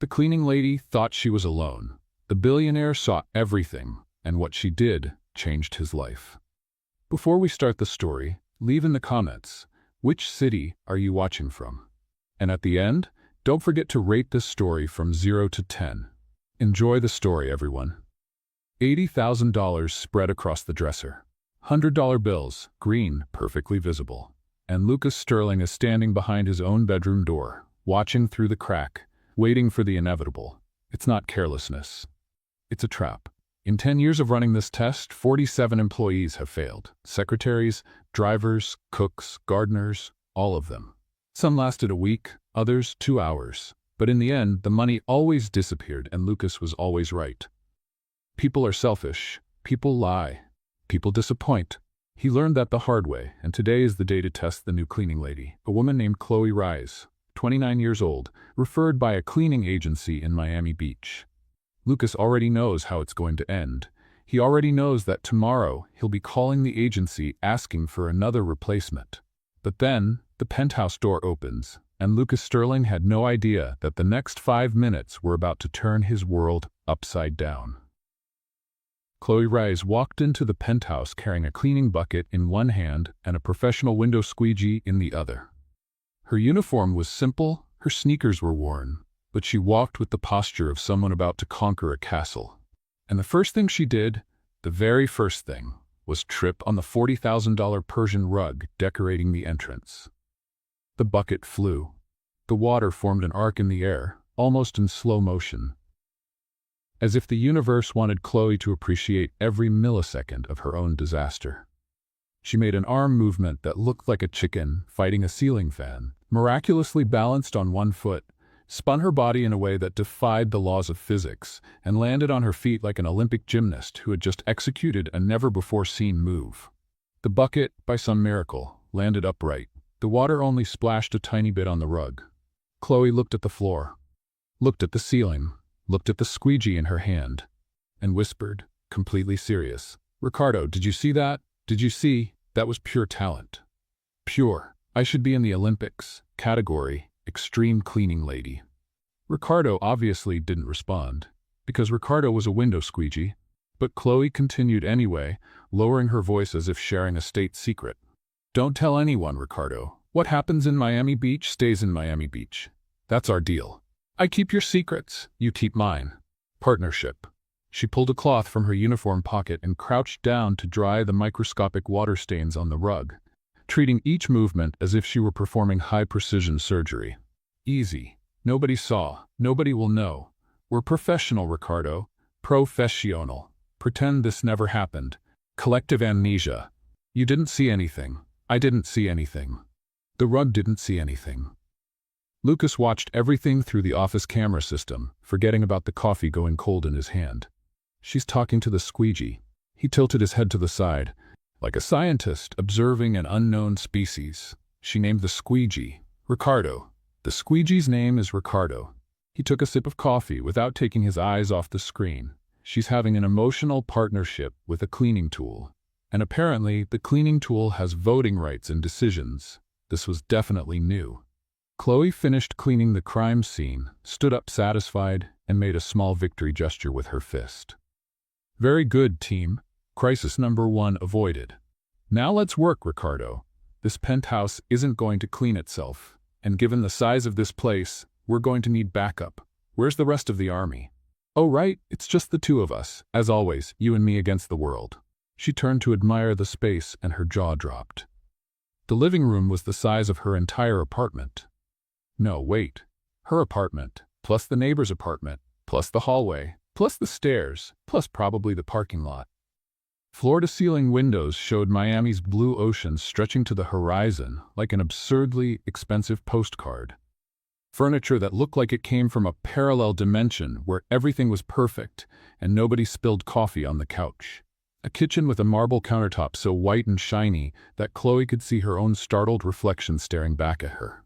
The cleaning lady thought she was alone. The billionaire saw everything, and what she did changed his life. Before we start the story, leave in the comments, which city are you watching from? And at the end, don't forget to rate this story from 0 to 10. Enjoy the story, everyone. $80,000 spread across the dresser. $100 bills, green, perfectly visible. And Lucas Sterling is standing behind his own bedroom door, watching through the crack, waiting for the inevitable. It's not carelessness. It's a trap. In 10 years of running this test, 47 employees have failed. Secretaries, drivers, cooks, gardeners, all of them. Some lasted a week, others 2 hours. But in the end, the money always disappeared and Lucas was always right. People are selfish. People lie. People disappoint. He learned that the hard way, and today is the day to test the new cleaning lady, a woman named Chloe Rise, 29 years old, referred by a cleaning agency in Miami Beach. Lucas already knows how it's going to end. He already knows that tomorrow he'll be calling the agency asking for another replacement. But then, the penthouse door opens, and Lucas Sterling had no idea that the next 5 minutes were about to turn his world upside down. Chloe Rise walked into the penthouse carrying a cleaning bucket in one hand and a professional window squeegee in the other. Her uniform was simple, her sneakers were worn, but she walked with the posture of someone about to conquer a castle. And the first thing she did, the very first thing, was trip on the $40,000 Persian rug decorating the entrance. The bucket flew. The water formed an arc in the air, almost in slow motion, as if the universe wanted Chloe to appreciate every millisecond of her own disaster. She made an arm movement that looked like a chicken fighting a ceiling fan, miraculously balanced on one foot, spun her body in a way that defied the laws of physics, and landed on her feet like an Olympic gymnast who had just executed a never-before-seen move. The bucket, by some miracle, landed upright. The water only splashed a tiny bit on the rug. Chloe looked at the floor, looked at the ceiling, looked at the squeegee in her hand, and whispered, completely serious, "Ricardo, did you see that? Did you see? That was pure talent. Pure. I should be in the Olympics. Category, extreme cleaning lady." Ricardo obviously didn't respond, because Ricardo was a window squeegee, but Chloe continued anyway, lowering her voice as if sharing a state secret. "Don't tell anyone, Ricardo. What happens in Miami Beach stays in Miami Beach. That's our deal. I keep your secrets, you keep mine. Partnership." She pulled a cloth from her uniform pocket and crouched down to dry the microscopic water stains on the rug, treating each movement as if she were performing high-precision surgery. "Easy. Nobody saw. Nobody will know. We're professional, Ricardo. Professional. Pretend this never happened. Collective amnesia. You didn't see anything. I didn't see anything. The rug didn't see anything." Lucas watched everything through the office camera system, forgetting about the coffee going cold in his hand. "She's talking to the squeegee." He tilted his head to the side, like a scientist observing an unknown species. She named the squeegee Ricardo. The squeegee's name is Ricardo. He took a sip of coffee without taking his eyes off the screen. She's having an emotional partnership with a cleaning tool. And apparently, the cleaning tool has voting rights and decisions. This was definitely new. Chloe finished cleaning the crime scene, stood up satisfied, and made a small victory gesture with her fist. "Very good, team. Crisis number 1 avoided. Now let's work, Ricardo. This penthouse isn't going to clean itself, and given the size of this place, we're going to need backup. Where's the rest of the army?" "Oh right, it's just the 2 of us. As always, you and me against the world." She turned to admire the space and her jaw dropped. The living room was the size of her entire apartment. No, wait. Her apartment, plus the neighbor's apartment, plus the hallway, plus the stairs, plus probably the parking lot. Floor-to-ceiling windows showed Miami's blue ocean stretching to the horizon like an absurdly expensive postcard. Furniture that looked like it came from a parallel dimension where everything was perfect and nobody spilled coffee on the couch. A kitchen with a marble countertop so white and shiny that Chloe could see her own startled reflection staring back at her.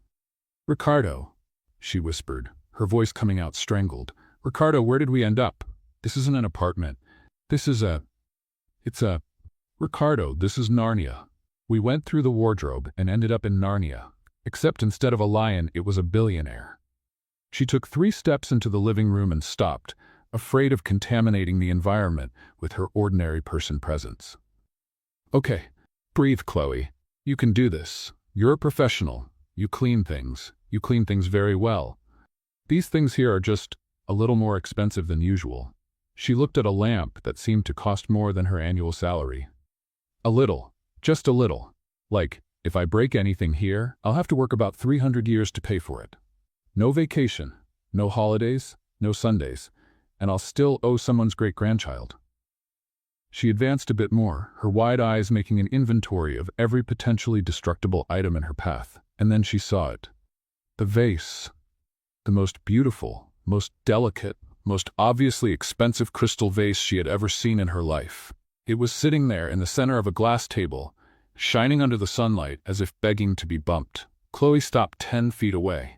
"Ricardo," she whispered, her voice coming out strangled. "Ricardo, where did we end up? This isn't an apartment. It's a... Ricardo, this is Narnia. We went through the wardrobe and ended up in Narnia. Except instead of a lion, it was a billionaire." She took 3 steps into the living room and stopped, afraid of contaminating the environment with her ordinary person presence. Okay, breathe, Chloe. You can do this. You're a professional. You clean things. You clean things very well. These things here are just a little more expensive than usual. She looked at a lamp that seemed to cost more than her annual salary. A little. Just a little. Like, if I break anything here, I'll have to work about 300 years to pay for it. No vacation, no holidays, no Sundays, and I'll still owe someone's great-grandchild. She advanced a bit more, her wide eyes making an inventory of every potentially destructible item in her path, and then she saw it. The vase. The most beautiful, most delicate, most obviously expensive crystal vase she had ever seen in her life. It was sitting there in the center of a glass table, shining under the sunlight as if begging to be bumped. Chloe stopped 10 feet away.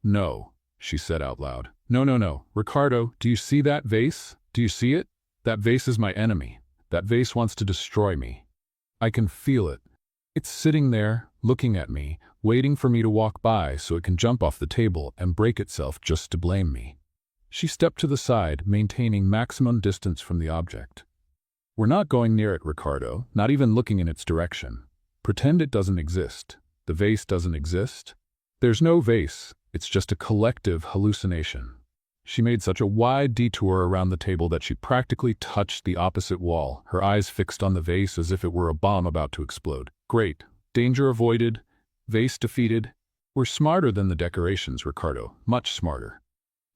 No, she said out loud. No. Ricardo, do you see that vase? Do you see it? That vase is my enemy. That vase wants to destroy me. I can feel it. It's sitting there, looking at me, waiting for me to walk by so it can jump off the table and break itself just to blame me. She stepped to the side, maintaining maximum distance from the object. We're not going near it, Ricardo, not even looking in its direction. Pretend it doesn't exist. The vase doesn't exist. There's no vase. It's just a collective hallucination. She made such a wide detour around the table that she practically touched the opposite wall, her eyes fixed on the vase as if it were a bomb about to explode. Great. Danger avoided. Vase defeated. We're smarter than the decorations, Ricardo. Much smarter.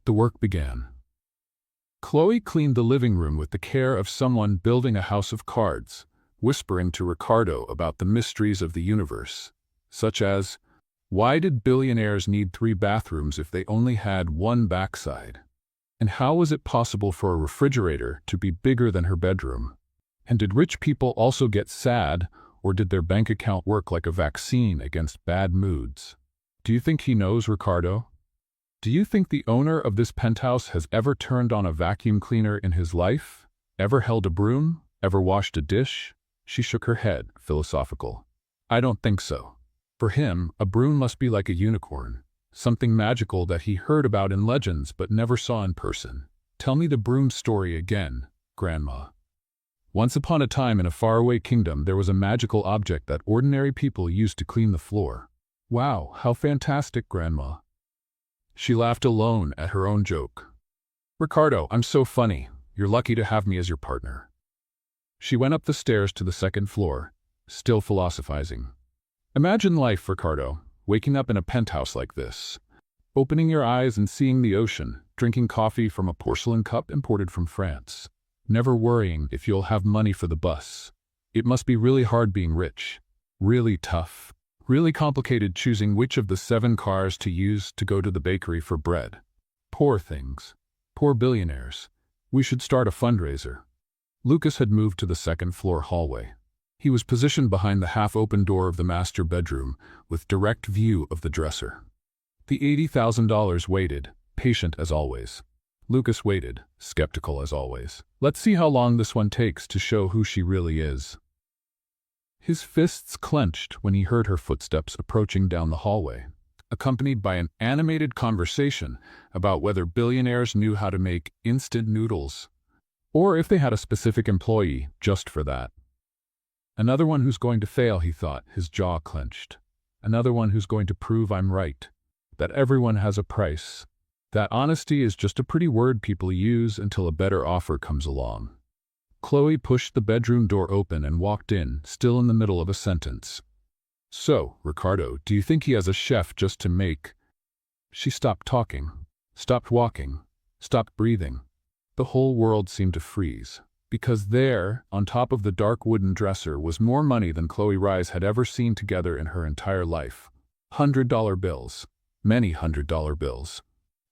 The work began. Chloe cleaned the living room with the care of someone building a house of cards, whispering to Ricardo about the mysteries of the universe, such as, why did billionaires need 3 bathrooms if they only had 1 backside? And how was it possible for a refrigerator to be bigger than her bedroom? And did rich people also get sad, or did their bank account work like a vaccine against bad moods? Do you think he knows, Ricardo? Do you think the owner of this penthouse has ever turned on a vacuum cleaner in his life? Ever held a broom? Ever washed a dish? She shook her head, philosophical. I don't think so. For him, a broom must be like a unicorn, something magical that he heard about in legends but never saw in person. Tell me the broom story again, Grandma. Once upon a time in a faraway kingdom there was a magical object that ordinary people used to clean the floor. Wow, how fantastic, Grandma. She laughed alone at her own joke. Ricardo, I'm so funny. You're lucky to have me as your partner. She went up the stairs to the 2nd floor, still philosophizing. Imagine life, Ricardo, waking up in a penthouse like this, opening your eyes and seeing the ocean, drinking coffee from a porcelain cup imported from France, never worrying if you'll have money for the bus. It must be really hard being rich, really tough. Really complicated choosing which of the 7 cars to use to go to the bakery for bread. Poor things. Poor billionaires. We should start a fundraiser. Lucas had moved to the 2nd floor hallway. He was positioned behind the half-open door of the master bedroom, with direct view of the dresser. The $80,000 waited, patient as always. Lucas waited, skeptical as always. Let's see how long this one takes to show who she really is. His fists clenched when he heard her footsteps approaching down the hallway, accompanied by an animated conversation about whether billionaires knew how to make instant noodles, or if they had a specific employee just for that. Another one who's going to fail, he thought, his jaw clenched. Another one who's going to prove I'm right, that everyone has a price, that honesty is just a pretty word people use until a better offer comes along. Chloe pushed the bedroom door open and walked in, still in the middle of a sentence. So, Ricardo, do you think he has a chef just to make? She stopped talking, stopped walking, stopped breathing. The whole world seemed to freeze, because there, on top of the dark wooden dresser, was more money than Chloe Rise had ever seen together in her entire life. $100 bills, many $100 bills,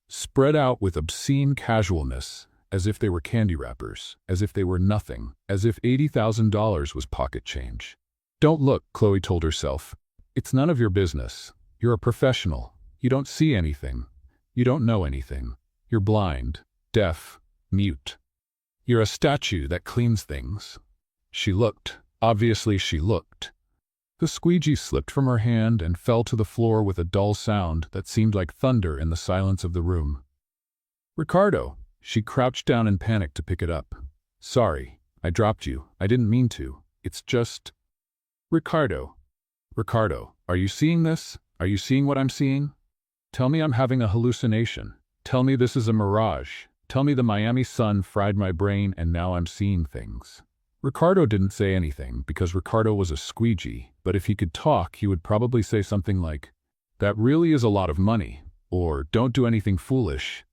spread out with obscene casualness, as if they were candy wrappers, as if they were nothing, as if $80,000 was pocket change. Don't look, Chloe told herself. It's none of your business. You're a professional. You don't see anything. You don't know anything. You're blind, deaf, mute. You're a statue that cleans things. She looked. Obviously she looked. The squeegee slipped from her hand and fell to the floor with a dull sound that seemed like thunder in the silence of the room. "Ricardo!" She crouched down in panic to pick it up. "Sorry, I dropped you. I didn't mean to. It's just—" "Ricardo. Ricardo, are you seeing this? Are you seeing what I'm seeing? Tell me I'm having a hallucination. Tell me this is a mirage. Tell me the Miami sun fried my brain and now I'm seeing things." Ricardo didn't say anything because Ricardo was a squeegee, but if he could talk, he would probably say something like, "That really is a lot of money," or "Don't do anything foolish,"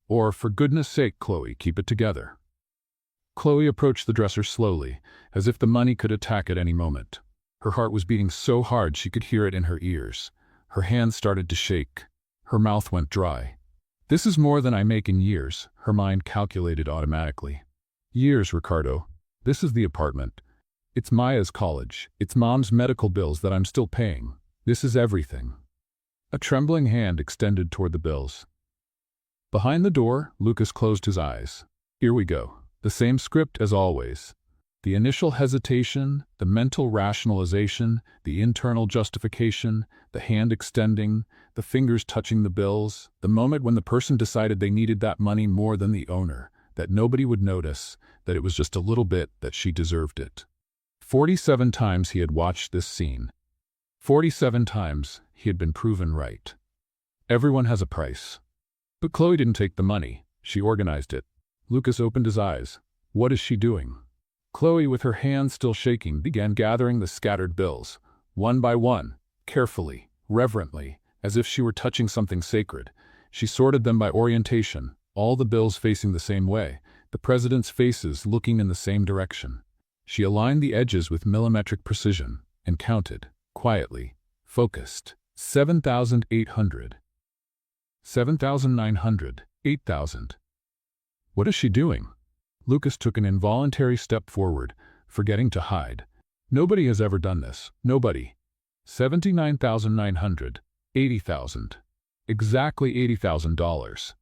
or "For goodness sake, Chloe, keep it together." Chloe approached the dresser slowly, as if the money could attack at any moment. Her heart was beating so hard she could hear it in her ears. Her hands started to shake. Her mouth went dry. "This is more than I make in years," her mind calculated automatically. "Years, Ricardo. This is the apartment. It's Maya's college. It's Mom's medical bills that I'm still paying. This is everything." A trembling hand extended toward the bills. Behind the door, Lucas closed his eyes. Here we go. The same script as always. The initial hesitation, the mental rationalization, the internal justification, the hand extending, the fingers touching the bills, the moment when the person decided they needed that money more than the owner, that nobody would notice, that it was just a little bit, that she deserved it. 47 times he had watched this scene. 47 times he had been proven right. Everyone has a price. But Chloe didn't take the money. She organized it. Lucas opened his eyes. What is she doing? Chloe, with her hands still shaking, began gathering the scattered bills, one by one, carefully, reverently, as if she were touching something sacred. She sorted them by orientation, all the bills facing the same way, the president's faces looking in the same direction. She aligned the edges with millimetric precision and counted, quietly, focused. 7,800. 7,900. 8,000. What is she doing? Lucas took an involuntary step forward, forgetting to hide. Nobody has ever done this. Nobody. 79,900. 80,000. Exactly $80,000.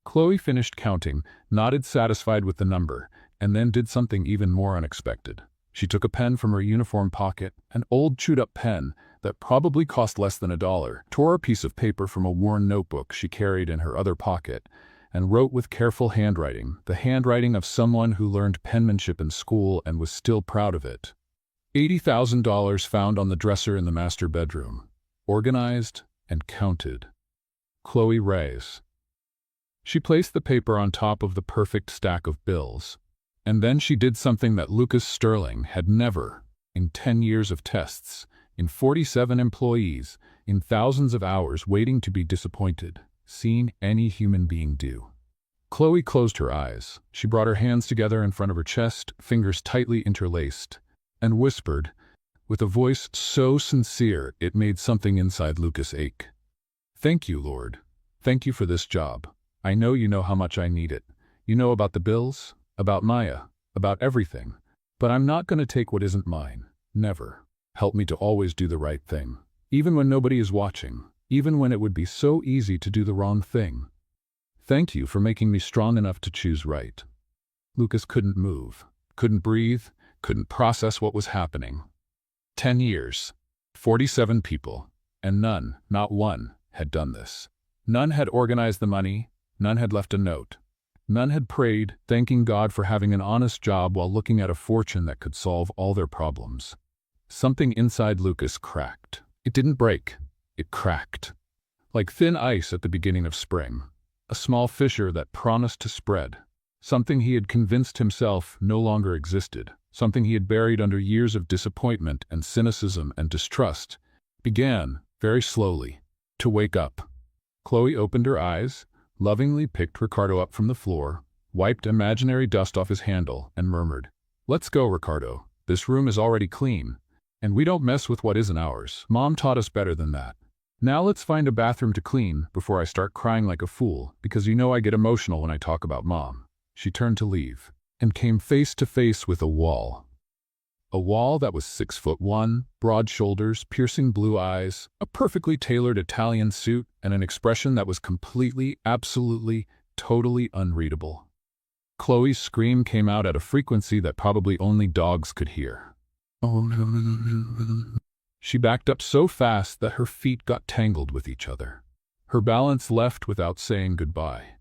Chloe finished counting, nodded satisfied with the number, and then did something even more unexpected. She took a pen from her uniform pocket, an old chewed-up pen that probably cost less than $1, tore a piece of paper from a worn notebook she carried in her other pocket, and wrote with careful handwriting, the handwriting of someone who learned penmanship in school and was still proud of it. $80,000 found on the dresser in the master bedroom. Organized and counted. Chloe Reyes. She placed the paper on top of the perfect stack of bills. And then she did something that Lucas Sterling had never, in 10 years of tests, in 47 employees, in thousands of hours waiting to be disappointed, seen any human being do. Chloe closed her eyes. She brought her hands together in front of her chest, fingers tightly interlaced, and whispered, with a voice so sincere it made something inside Lucas ache. "Thank you, Lord. Thank you for this job. I know you know how much I need it. You know about the bills, about Maya, about everything. But I'm not going to take what isn't mine. Never. Help me to always do the right thing. Even when nobody is watching. Even when it would be so easy to do the wrong thing. Thank you for making me strong enough to choose right." Lucas couldn't move, couldn't breathe, couldn't process what was happening. 10 years. 47 people. And none, not one, had done this. None had organized the money. None had left a note. None had prayed, thanking God for having an honest job while looking at a fortune that could solve all their problems. Something inside Lucas cracked. It didn't break. It cracked. Like thin ice at the beginning of spring. A small fissure that promised to spread. Something he had convinced himself no longer existed. Something he had buried under years of disappointment and cynicism and distrust. Began, very slowly, to wake up. Chloe opened her eyes, lovingly picked Ricardo up from the floor, wiped imaginary dust off his handle, and murmured, "Let's go, Ricardo. This room is already clean. And we don't mess with what isn't ours. Mom taught us better than that. Now let's find a bathroom to clean before I start crying like a fool, because you know I get emotional when I talk about Mom." She turned to leave, and came face to face with a wall. A wall that was 6'1", broad shoulders, piercing blue eyes, a perfectly tailored Italian suit, and an expression that was completely, absolutely, totally unreadable. Chloe's scream came out at a frequency that probably only dogs could hear. She backed up so fast that her feet got tangled with each other. Her balance left without saying goodbye.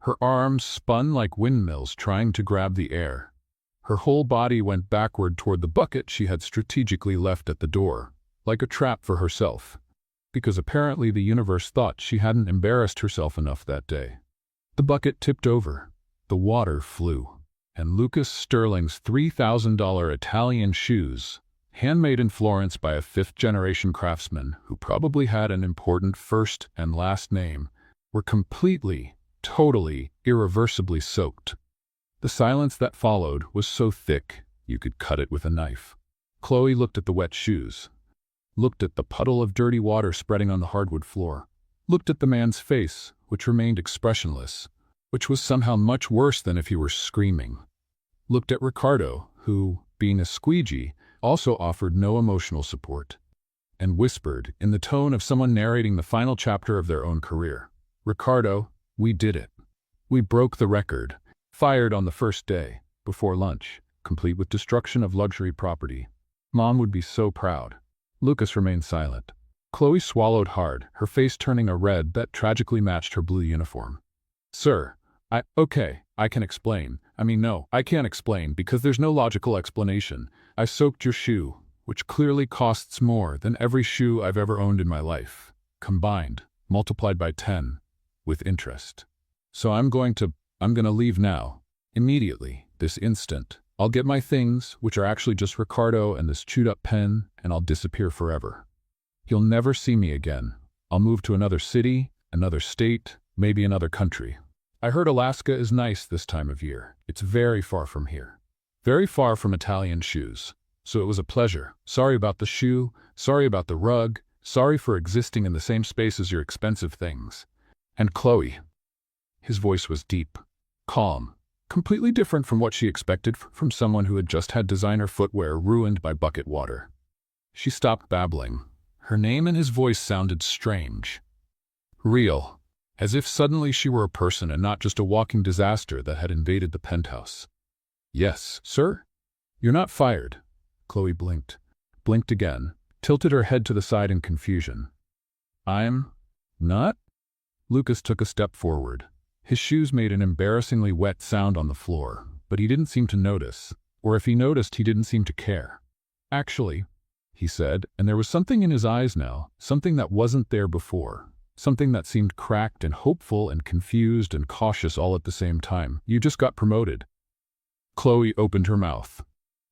Her arms spun like windmills trying to grab the air. Her whole body went backward toward the bucket she had strategically left at the door, like a trap for herself, because apparently the universe thought she hadn't embarrassed herself enough that day. The bucket tipped over. The water flew. And Lucas Sterling's $3,000 Italian shoes, handmade in Florence by a fifth-generation craftsman who probably had an important first and last name, were completely, totally, irreversibly soaked. The silence that followed was so thick you could cut it with a knife. Chloe looked at the wet shoes, looked at the puddle of dirty water spreading on the hardwood floor, looked at the man's face, which remained expressionless, which was somehow much worse than if he were screaming. Looked at Ricardo, who, being a squeegee, also offered no emotional support, and whispered, in the tone of someone narrating the final chapter of their own career, "Ricardo, we did it. We broke the record. Fired on the first day, before lunch, complete with destruction of luxury property. Mom would be so proud." Lucas remained silent. Chloe swallowed hard, her face turning a red that tragically matched her blue uniform. "Sir, okay, I can explain. No, I can't explain because there's no logical explanation. I soaked your shoe, which clearly costs more than every shoe I've ever owned in my life, combined, multiplied by 10, with interest. So I'm gonna leave now, immediately, this instant. I'll get my things, which are actually just Ricardo and this chewed-up pen, and I'll disappear forever. You'll never see me again. I'll move to another city, another state, maybe another country. I heard Alaska is nice this time of year. It's very far from here. Very far from Italian shoes. So it was a pleasure. Sorry about the shoe, sorry about the rug, sorry for existing in the same space as your expensive things. And Chloe." His voice was deep, calm, completely different from what she expected from someone who had just had designer footwear ruined by bucket water. She stopped babbling. Her name and his voice sounded strange. Real. As if suddenly she were a person and not just a walking disaster that had invaded the penthouse. "Yes, sir?" "You're not fired." Chloe blinked again, tilted her head to the side in confusion. "I'm not?" Lucas took a step forward. His shoes made an embarrassingly wet sound on the floor, but he didn't seem to notice, or if he noticed, he didn't seem to care. "Actually," he said, and there was something in his eyes now, something that wasn't there before. Something that seemed cracked and hopeful and confused and cautious all at the same time. "You just got promoted." Chloe opened her mouth,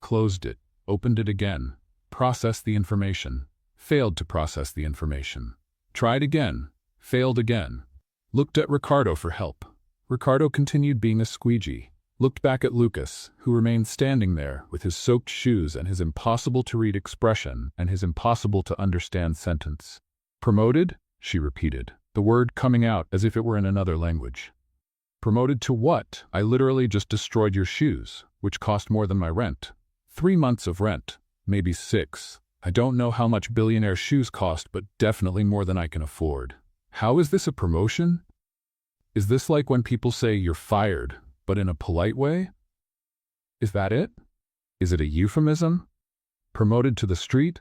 closed it, opened it again, processed the information, failed to process the information, tried again, failed again, looked at Ricardo for help. Ricardo continued being a squeegee, looked back at Lucas, who remained standing there with his soaked shoes and his impossible-to-read expression and his impossible-to-understand sentence. "Promoted?" she repeated, the word coming out as if it were in another language. "Promoted to what? I literally just destroyed your shoes, which cost more than my rent. 3 months of rent, maybe 6. I don't know how much Billionaire shoes cost, but definitely more than I can afford. How is this a promotion? Is this like when people say you're fired, but in a polite way? Is that it? Is it a euphemism? Promoted to the street?"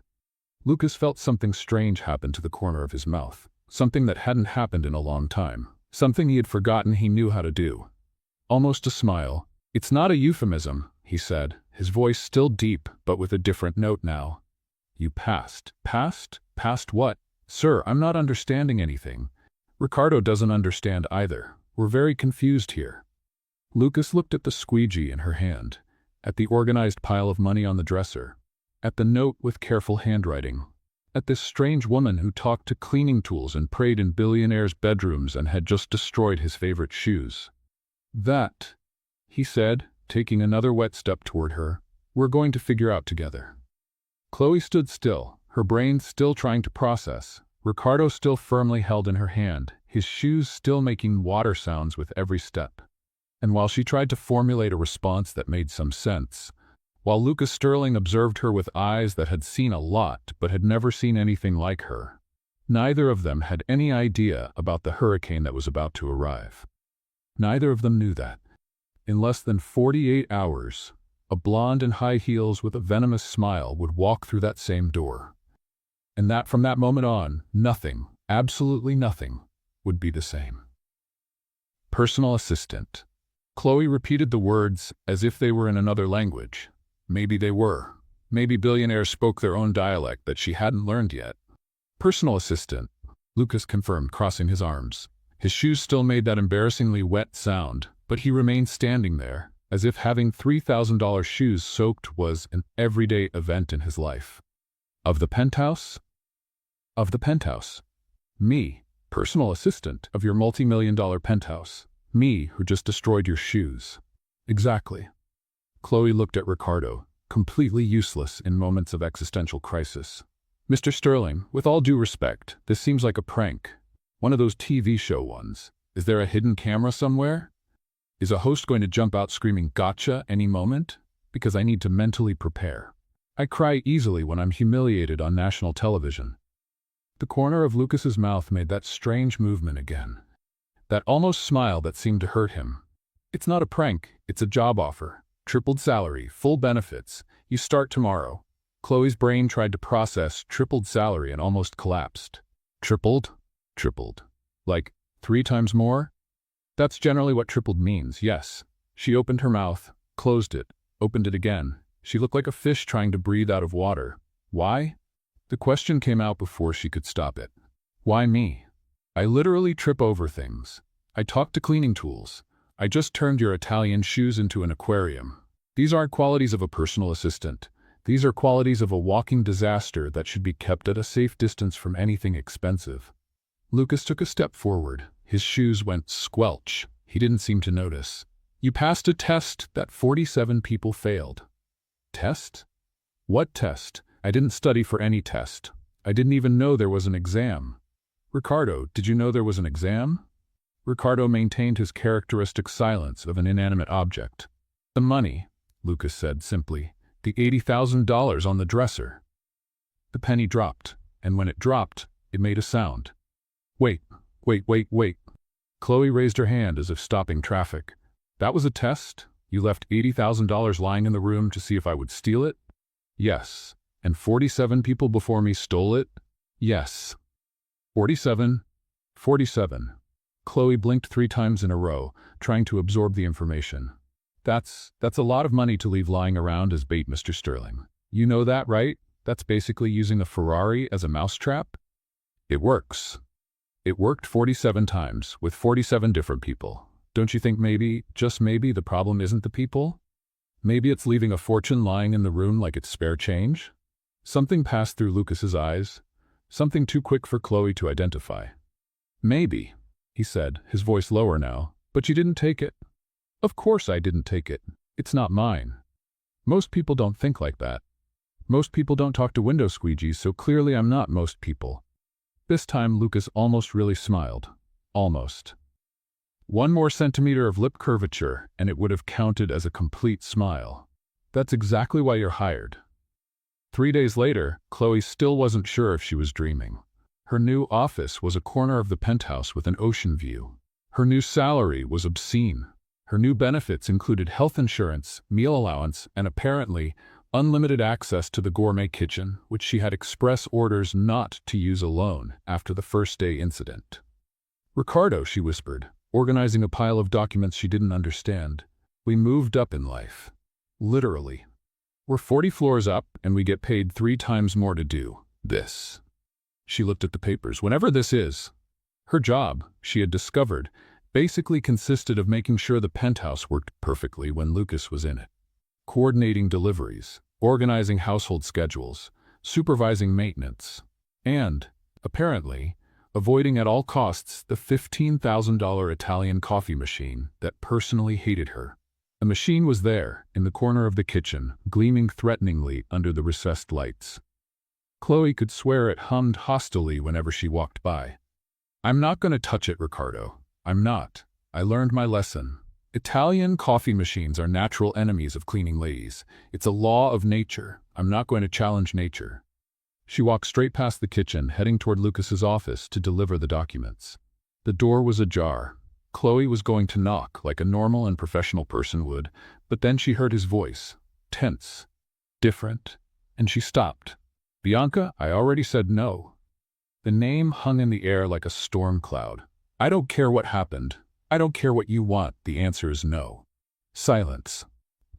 Lucas felt something strange happen to the corner of his mouth, something that hadn't happened in a long time, something he had forgotten he knew how to do. Almost a smile. "It's not a euphemism," he said, his voice still deep but with a different note now. "You passed." "Passed? Passed what?" "Sir, I'm not understanding anything. Ricardo doesn't understand either. We're very confused here." Lucas looked at the squeegee in her hand, at the organized pile of money on the dresser, at the note with careful handwriting, at this strange woman who talked to cleaning tools and prayed in Billionaire's bedrooms and had just destroyed his favorite shoes. "That," he said, taking another wet step toward her, "we're going to figure out together." Chloe stood still, her brain still trying to process, Ricardo still firmly held in her hand, his shoes still making water sounds with every step. And while she tried to formulate a response that made some sense, while Lucas Sterling observed her with eyes that had seen a lot but had never seen anything like her, neither of them had any idea about the hurricane that was about to arrive. Neither of them knew that. In less than 48 hours, a blonde in high heels with a venomous smile would walk through that same door. And that from that moment on, nothing, absolutely nothing, would be the same. Personal assistant. Chloe repeated the words as if they were in another language. Maybe they were. Maybe billionaires spoke their own dialect that she hadn't learned yet. Personal assistant, Lucas confirmed, crossing his arms. His shoes still made that embarrassingly wet sound, but he remained standing there, as if having $3,000 shoes soaked was an everyday event in his life. Of the penthouse? Of the penthouse. Me, personal assistant of your multi-million-dollar penthouse. Me, who just destroyed your shoes. Exactly. Chloe looked at Ricardo, completely useless in moments of existential crisis. Mr. Sterling, with all due respect, this seems like a prank. One of those TV show ones. Is there a hidden camera somewhere? Is a host going to jump out screaming "Gotcha" any moment? Because I need to mentally prepare. I cry easily when I'm humiliated on national television. The corner of Lucas's mouth made that strange movement again. That almost smile that seemed to hurt him. It's not a prank, it's a job offer. Tripled salary, full benefits. You start tomorrow. Chloe's brain tried to process tripled salary and almost collapsed. Tripled? Tripled. Like 3 times more? That's generally what tripled means, yes. She opened her mouth, closed it, opened it again. She looked like a fish trying to breathe out of water. Why? The question came out before she could stop it. Why me? I literally trip over things. I talk to cleaning tools. I just turned your Italian shoes into an aquarium. These aren't qualities of a personal assistant. These are qualities of a walking disaster that should be kept at a safe distance from anything expensive. Lucas took a step forward. His shoes went squelch. He didn't seem to notice. You passed a test that 47 people failed. Test? What test? I didn't study for any test. I didn't even know there was an exam. Ricardo, did you know there was an exam? Ricardo maintained his characteristic silence of an inanimate object. The money, Lucas said simply. The $80,000 on the dresser. The penny dropped, and when it dropped, it made a sound. Wait. Chloe raised her hand as if stopping traffic. That was a test? You left $80,000 lying in the room to see if I would steal it? Yes. And 47 people before me stole it? Yes. 47. Chloe blinked 3 times in a row, trying to absorb the information. That's a lot of money to leave lying around as bait, Mr. Sterling. You know that, right? That's basically using a Ferrari as a mousetrap. It works. It worked 47 times, with 47 different people. Don't you think maybe, just maybe, the problem isn't the people? Maybe it's leaving a fortune lying in the room like it's spare change? Something passed through Lucas's eyes, something too quick for Chloe to identify. Maybe, he said, his voice lower now, but you didn't take it. Of course I didn't take it. It's not mine. Most people don't think like that. Most people don't talk to window squeegees, so clearly I'm not most people. This time Lucas almost really smiled. Almost. 1 more centimeter of lip curvature, and it would have counted as a complete smile. That's exactly why you're hired. 3 days later, Chloe still wasn't sure if she was dreaming. Her new office was a corner of the penthouse with an ocean view. Her new salary was obscene. Her new benefits included health insurance, meal allowance, and apparently unlimited access to the gourmet kitchen, which she had express orders not to use alone after the first day incident. Ricardo, she whispered, organizing a pile of documents she didn't understand. We moved up in life. Literally. We're 40 floors up, and we get paid 3 times more to do this. She looked at the papers. Whenever this is. Her job, she had discovered, basically consisted of making sure the penthouse worked perfectly when Lucas was in it. Coordinating deliveries, organizing household schedules, supervising maintenance, and, apparently, avoiding at all costs the $15,000 Italian coffee machine that personally hated her. The machine was there, in the corner of the kitchen, gleaming threateningly under the recessed lights. Chloe could swear it hummed hostilely whenever she walked by. I'm not going to touch it, Ricardo. I'm not. I learned my lesson. Italian coffee machines are natural enemies of cleaning ladies. It's a law of nature. I'm not going to challenge nature. She walked straight past the kitchen, heading toward Lucas's office to deliver the documents. The door was ajar. Chloe was going to knock like a normal and professional person would, but then she heard his voice, tense, different, and she stopped. Bianca, I already said no. The name hung in the air like a storm cloud. I don't care what happened. I don't care what you want. The answer is no. Silence.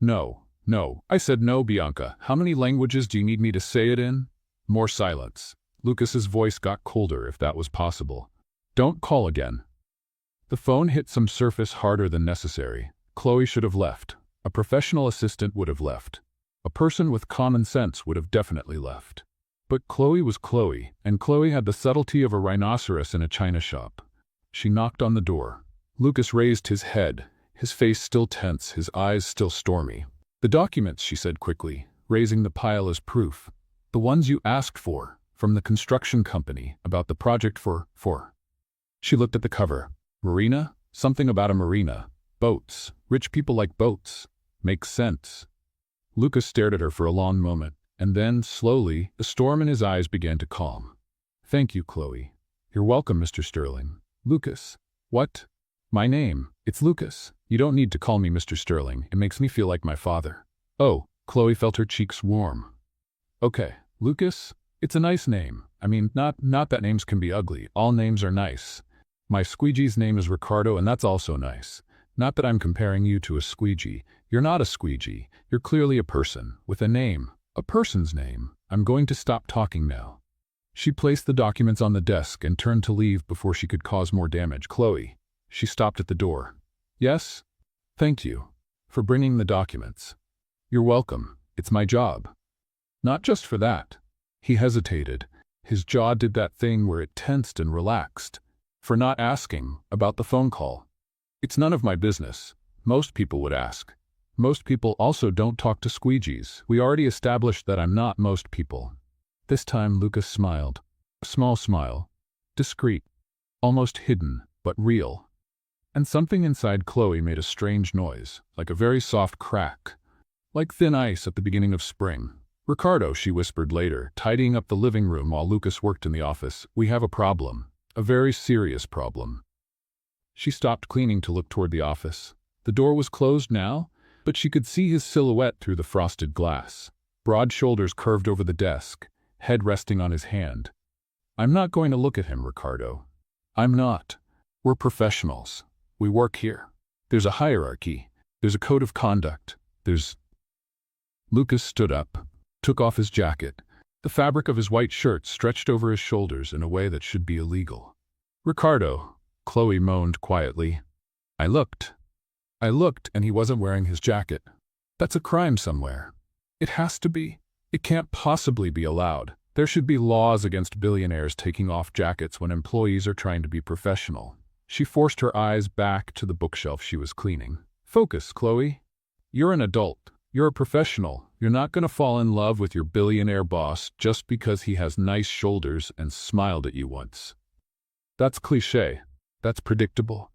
No, no. I said no, Bianca. How many languages do you need me to say it in? More silence. Lucas's voice got colder, if that was possible. Don't call again. The phone hit some surface harder than necessary. Chloe should have left. A professional assistant would have left. A person with common sense would have definitely left. But Chloe was Chloe, and Chloe had the subtlety of a rhinoceros in a china shop. She knocked on the door. Lucas raised his head, his face still tense, his eyes still stormy. The documents, she said quickly, raising the pile as proof. The ones you asked for, from the construction company, about the project for. She looked at the cover. Marina? Something about a marina. Boats. Rich people like boats. Makes sense. Lucas stared at her for a long moment, and then, slowly, the storm in his eyes began to calm. Thank you, Chloe. You're welcome, Mr. Sterling. Lucas. What? My name. It's Lucas. You don't need to call me Mr. Sterling. It makes me feel like my father. Oh, Chloe felt her cheeks warm. Okay, Lucas, it's a nice name. I mean, not that names can be ugly. All names are nice. My squeegee's name is Ricardo, and that's also nice. Not that I'm comparing you to a squeegee. You're not a squeegee. You're clearly a person, with a name. A person's name. I'm going to stop talking now. She placed the documents on the desk and turned to leave before she could cause more damage. Chloe. She stopped at the door. Yes? Thank you. For bringing the documents. You're welcome. It's my job. Not just for that. He hesitated. His jaw did that thing where it tensed and relaxed. For not asking about the phone call. It's none of my business. Most people would ask. Most people also don't talk to squeegees. We already established that I'm not most people. This time Lucas smiled. A small smile. Discreet. Almost hidden, but real. And something inside Chloe made a strange noise, like a very soft crack. Like thin ice at the beginning of spring. Ricardo, she whispered later, tidying up the living room while Lucas worked in the office, we have a problem. A very serious problem. She stopped cleaning to look toward the office. The door was closed now, but she could see his silhouette through the frosted glass. Broad shoulders curved over the desk, head resting on his hand. I'm not going to look at him, Ricardo. I'm not. We're professionals. We work here. There's a hierarchy. There's a code of conduct. Lucas stood up, took off his jacket. The fabric of his white shirt stretched over his shoulders in a way that should be illegal. Ricardo, Chloe moaned quietly. I looked, and he wasn't wearing his jacket. That's a crime somewhere. It has to be. It can't possibly be allowed. There should be laws against billionaires taking off jackets when employees are trying to be professional. She forced her eyes back to the bookshelf she was cleaning. Focus, Chloe. You're an adult. You're a professional. You're not going to fall in love with your billionaire boss just because he has nice shoulders and smiled at you once. That's cliché. That's predictable.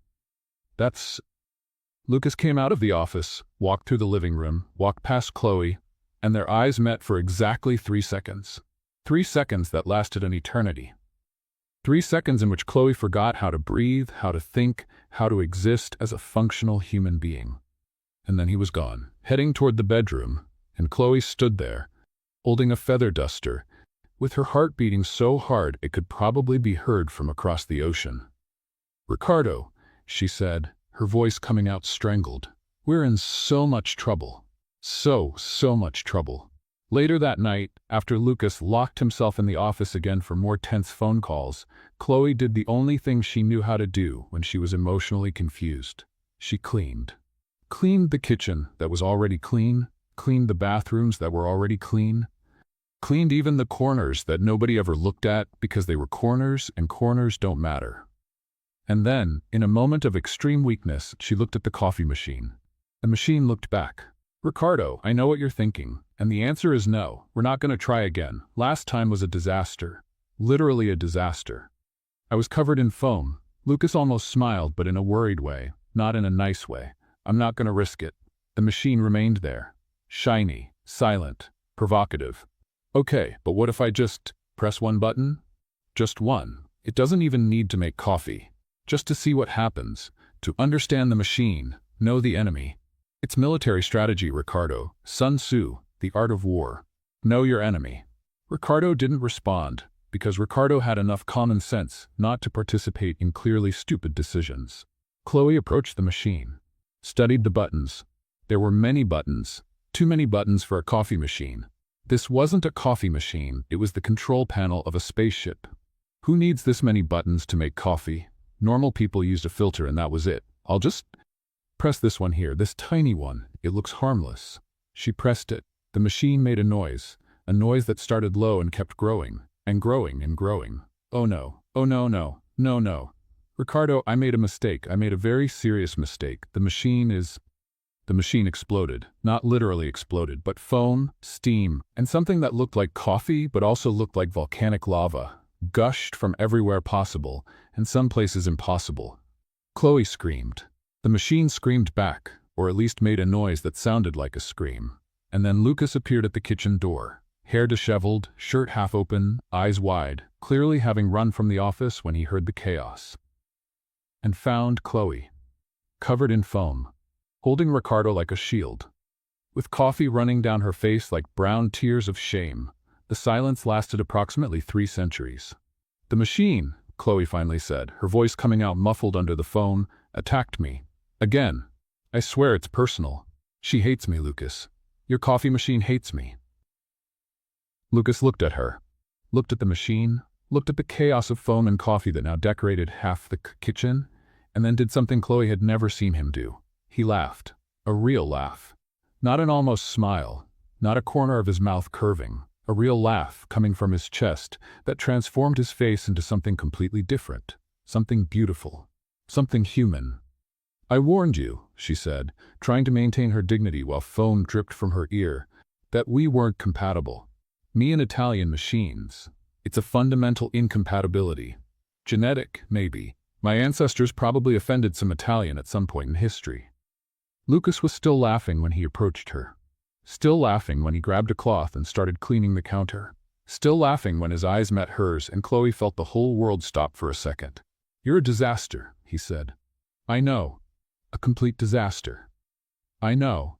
Lucas came out of the office, walked through the living room, walked past Chloe, and their eyes met for exactly 3 seconds. 3 seconds that lasted an eternity. 3 seconds in which Chloe forgot how to breathe, how to think, how to exist as a functional human being. And then he was gone, heading toward the bedroom, and Chloe stood there, holding a feather duster, with her heart beating so hard it could probably be heard from across the ocean. Ricardo, she said, her voice coming out strangled. We're in so much trouble. So much trouble. Later that night, after Lucas locked himself in the office again for more tense phone calls, Chloe did the only thing she knew how to do when she was emotionally confused. She cleaned. Cleaned the kitchen that was already clean, cleaned the bathrooms that were already clean, cleaned even the corners that nobody ever looked at because they were corners and corners don't matter. And then, in a moment of extreme weakness, she looked at the coffee machine. The machine looked back. Ricardo, I know what you're thinking, and the answer is no, we're not going to try again. Last time was a disaster. Literally a disaster. I was covered in foam. Lucas almost smiled, but in a worried way, not in a nice way. I'm not going to risk it. The machine remained there. Shiny, silent, provocative. Okay, but what if I just press one button? Just one. It doesn't even need to make coffee. Just to see what happens. To understand the machine. Know the enemy. It's military strategy, Ricardo. Sun Tzu, The Art of War. Know your enemy. Ricardo didn't respond, because Ricardo had enough common sense not to participate in clearly stupid decisions. Chloe approached the machine, studied the buttons. There were many buttons, too many buttons for a coffee machine. This wasn't a coffee machine, it was the control panel of a spaceship. Who needs this many buttons to make coffee? Normal people used a filter and that was it. I'll just press this one here, this tiny one. It looks harmless. She pressed it. The machine made a noise that started low and kept growing, and growing and growing. Oh no, oh no, no, no, no. Ricardo, I made a mistake. I made a very serious mistake. The machine exploded. Not literally exploded, but foam, steam, and something that looked like coffee but also looked like volcanic lava, gushed from everywhere possible, and some places impossible. Chloe screamed. The machine screamed back, or at least made a noise that sounded like a scream. And then Lucas appeared at the kitchen door, hair disheveled, shirt half open, eyes wide, clearly having run from the office when he heard the chaos. And found Chloe, covered in foam, holding Ricardo like a shield. With coffee running down her face like brown tears of shame, the silence lasted approximately 3 centuries. The machine, Chloe finally said, her voice coming out muffled under the foam, attacked me. Again. I swear it's personal. She hates me, Lucas. Your coffee machine hates me. Lucas looked at her, looked at the machine, looked at the chaos of foam and coffee that now decorated half the kitchen, and then did something Chloe had never seen him do. He laughed. A real laugh. Not an almost smile, not a corner of his mouth curving. A real laugh coming from his chest that transformed his face into something completely different, something beautiful, something human. I warned you, she said, trying to maintain her dignity while foam dripped from her ear, that we weren't compatible. Me and Italian machines. It's a fundamental incompatibility. Genetic, maybe. My ancestors probably offended some Italian at some point in history. Lucas was still laughing when he approached her. Still laughing when he grabbed a cloth and started cleaning the counter. Still laughing when his eyes met hers and Chloe felt the whole world stop for a second. You're a disaster, he said. I know. A complete disaster. I know.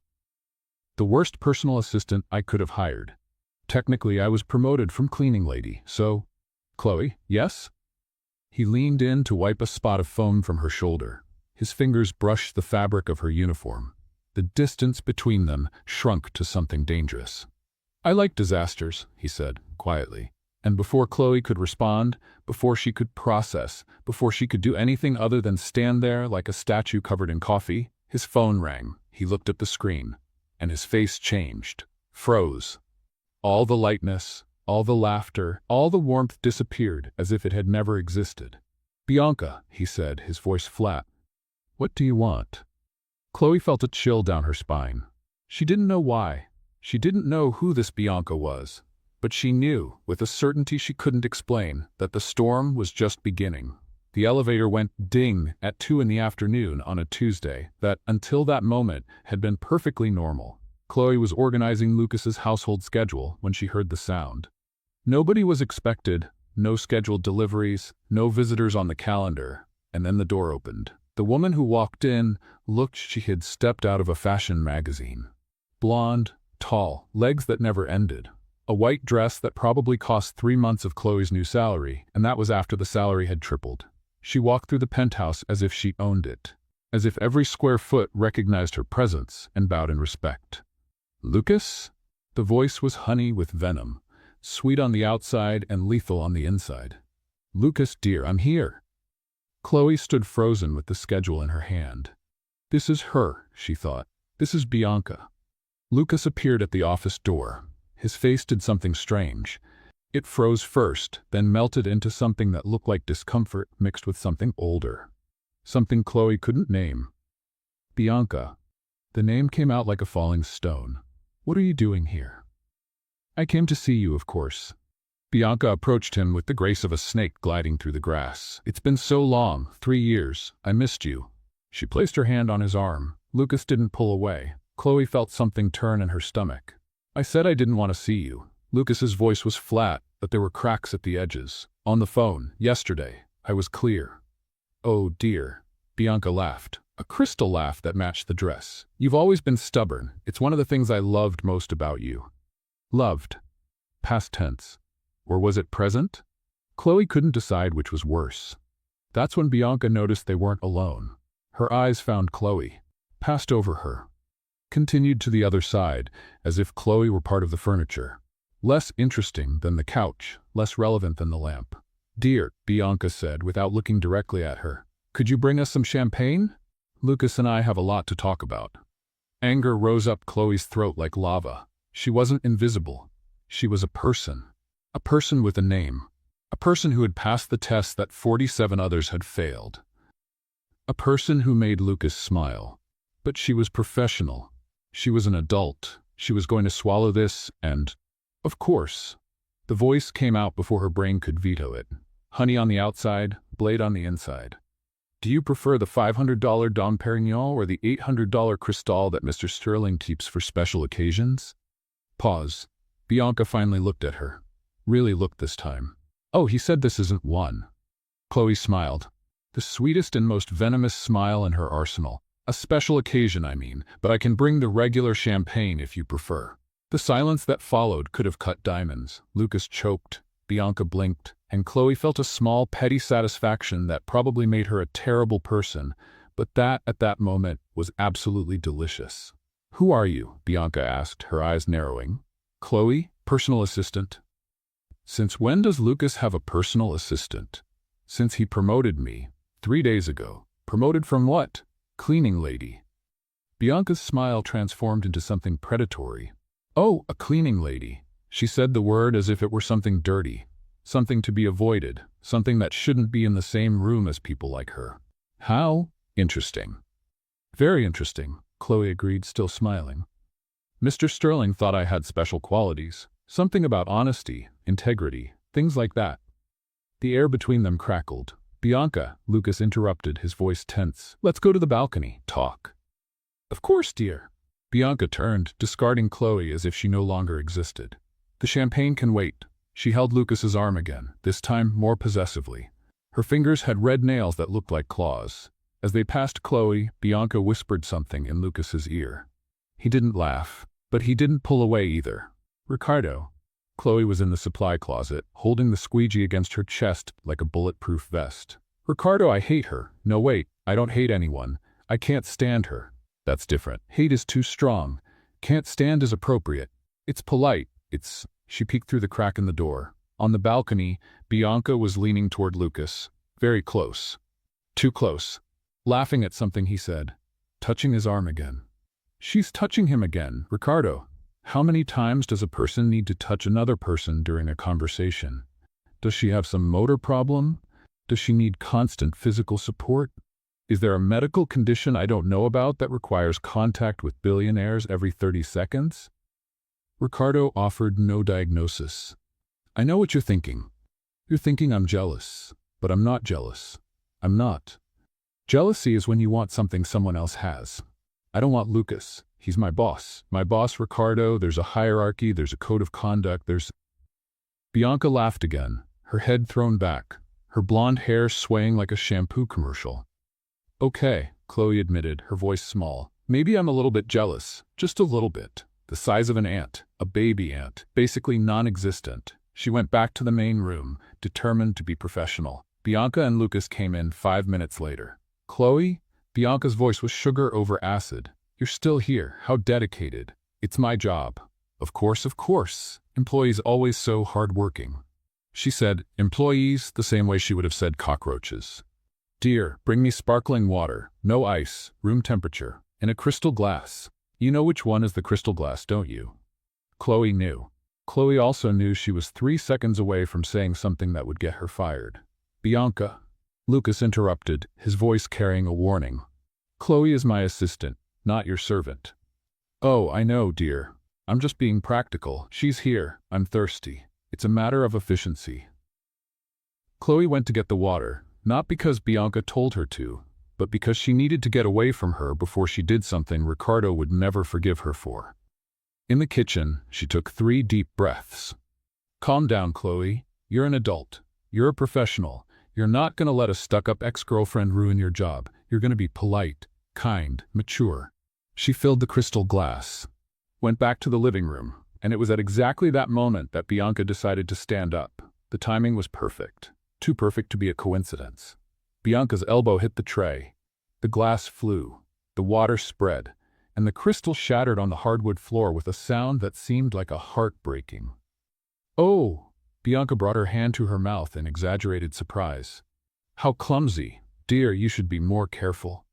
The worst personal assistant I could have hired. Technically, I was promoted from cleaning lady, so… Chloe, yes? He leaned in to wipe a spot of foam from her shoulder. His fingers brushed the fabric of her uniform. The distance between them shrunk to something dangerous. I like disasters, he said, quietly. And before Chloe could respond, before she could process, before she could do anything other than stand there like a statue covered in coffee, his phone rang. He looked at the screen, and his face changed, froze. All the lightness, all the laughter, all the warmth disappeared as if it had never existed. Bianca, he said, his voice flat. What do you want? Chloe felt a chill down her spine. She didn't know why. She didn't know who this Bianca was. But she knew, with a certainty she couldn't explain, that the storm was just beginning. The elevator went ding at 2 in the afternoon on a Tuesday that, until that moment, had been perfectly normal. Chloe was organizing Lucas's household schedule when she heard the sound. Nobody was expected, no scheduled deliveries, no visitors on the calendar, and then the door opened. The woman who walked in looked she had stepped out of a fashion magazine. Blonde, tall, legs that never ended. A white dress that probably cost 3 months of Chloe's new salary, and that was after the salary had tripled. She walked through the penthouse as if she owned it, as if every square foot recognized her presence and bowed in respect. Lucas? The voice was honey with venom, sweet on the outside and lethal on the inside. Lucas, dear, I'm here. Chloe stood frozen with the schedule in her hand. This is her, she thought. This is Bianca. Lucas appeared at the office door. His face did something strange. It froze first, then melted into something that looked like discomfort mixed with something older. Something Chloe couldn't name. Bianca. The name came out like a falling stone. What are you doing here? I came to see you, of course. Bianca approached him with the grace of a snake gliding through the grass. It's been so long, 3 years. I missed you. She placed her hand on his arm. Lucas didn't pull away. Chloe felt something turn in her stomach. I said I didn't want to see you. Lucas's voice was flat, but there were cracks at the edges. On the phone, yesterday, I was clear. Oh dear. Bianca laughed. A crystal laugh that matched the dress. You've always been stubborn. It's one of the things I loved most about you. Loved. past tense? Or was it present? Chloe couldn't decide which was worse. That's when Bianca noticed they weren't alone. Her eyes found Chloe, passed over her, continued to the other side, as if Chloe were part of the furniture. Less interesting than the couch, less relevant than the lamp. "Dear," Bianca said without looking directly at her, "could you bring us some champagne? Lucas and I have a lot to talk about." Anger rose up Chloe's throat like lava. She wasn't invisible. She was a person with a name, a person who had passed the test that 47 others had failed, a person who made Lucas smile. But she was professional. She was an adult. She was going to swallow this and, of course, the voice came out before her brain could veto it. Honey on the outside, blade on the inside. Do you prefer the $500 Dom Perignon or the $800 Cristal that Mr. Sterling keeps for special occasions? Pause. Bianca finally looked at her. Really looked this time. Oh, he said this isn't one. Chloe smiled. The sweetest and most venomous smile in her arsenal. A special occasion, I mean, but I can bring the regular champagne if you prefer. The silence that followed could have cut diamonds. Lucas choked, Bianca blinked, and Chloe felt a small, petty satisfaction that probably made her a terrible person, but that, at that moment, was absolutely delicious. "Who are you?" Bianca asked, her eyes narrowing. "Chloe, personal assistant." "Since when does Lucas have a personal assistant?" "Since he promoted me, 3 days ago." "Promoted from what?" "Cleaning lady." Bianca's smile transformed into something predatory. "Oh, a cleaning lady." She said the word as if it were something dirty, something to be avoided, something that shouldn't be in the same room as people like her. "How interesting." "Very interesting," Chloe agreed, still smiling. "Mr. Sterling thought I had special qualities, something about honesty, integrity, things like that." The air between them crackled. "Bianca," Lucas interrupted, his voice tense. "Let's go to the balcony, talk." "Of course, dear." Bianca turned, discarding Chloe as if she no longer existed. "The champagne can wait." She held Lucas's arm again, this time more possessively. Her fingers had red nails that looked like claws. As they passed Chloe, Bianca whispered something in Lucas's ear. He didn't laugh, but he didn't pull away either. "Ricardo." Chloe was in the supply closet, holding the squeegee against her chest like a bulletproof vest. "Ricardo, I hate her." "No, wait, I don't hate anyone. I can't stand her." "That's different." "Hate is too strong. Can't stand is appropriate. It's polite. It's..." She peeked through the crack in the door. On the balcony, Bianca was leaning toward Lucas. Very close. Too close. Laughing at something he said. Touching his arm again. She's touching him again. "Ricardo, how many times does a person need to touch another person during a conversation? Does she have some motor problem? Does she need constant physical support? Is there a medical condition I don't know about that requires contact with billionaires every 30 seconds? Ricardo offered no diagnosis. "I know what you're thinking. You're thinking I'm jealous, but I'm not jealous. I'm not. Jealousy is when you want something someone else has. I don't want Lucas. He's my boss. My boss, Ricardo. There's a hierarchy, there's a code of conduct, there's..." Bianca laughed again, her head thrown back, her blonde hair swaying like a shampoo commercial. "Okay," Chloe admitted, her voice small. "Maybe I'm a little bit jealous. Just a little bit. The size of an ant, a baby ant, basically non-existent." She went back to the main room, determined to be professional. Bianca and Lucas came in 5 minutes later. "Chloe?" Bianca's voice was sugar over acid. "You're still here. How dedicated." "It's my job." Of course, of course. Employees always so hard-working." She said employees the same way she would have said cockroaches. "Dear, bring me sparkling water, no ice, room temperature, in a crystal glass." You know which one is the crystal glass, don't you? Chloe knew. Chloe also knew she was 3 seconds away from saying something that would get her fired. "Bianca," Lucas interrupted, his voice carrying a warning. "Chloe is my assistant, not your servant." "Oh, I know, dear. I'm just being practical. She's here. I'm thirsty. It's a matter of efficiency." Chloe went to get the water, not because Bianca told her to, but because she needed to get away from her before she did something Ricardo would never forgive her for. In the kitchen, she took 3 deep breaths. "Calm down, Chloe. You're an adult. You're a professional. You're not going to let a stuck-up ex-girlfriend ruin your job. You're going to be polite, kind, mature." She filled the crystal glass, went back to the living room, And it was at exactly that moment that Bianca decided to stand up. The timing was perfect. Too perfect to be a coincidence. Bianca's elbow hit the tray. The glass flew. The water spread. And the crystal shattered on the hardwood floor with a sound that seemed like a heart breaking. "Oh!" Bianca brought her hand to her mouth in exaggerated surprise. "How clumsy. Dear, you should be more careful."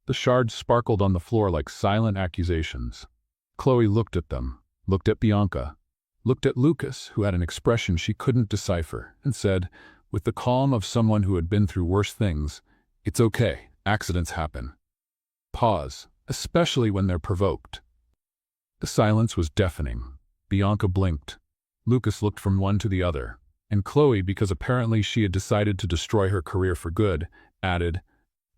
The shards sparkled on the floor like silent accusations. Chloe looked at them, looked at Bianca, looked at Lucas, who had an expression she couldn't decipher, and said, with the calm of someone who had been through worse things, "It's okay. Accidents happen." Pause, especially when they're provoked. The silence was deafening. Bianca blinked. Lucas looked from one to the other, and Chloe, because apparently she had decided to destroy her career for good, added,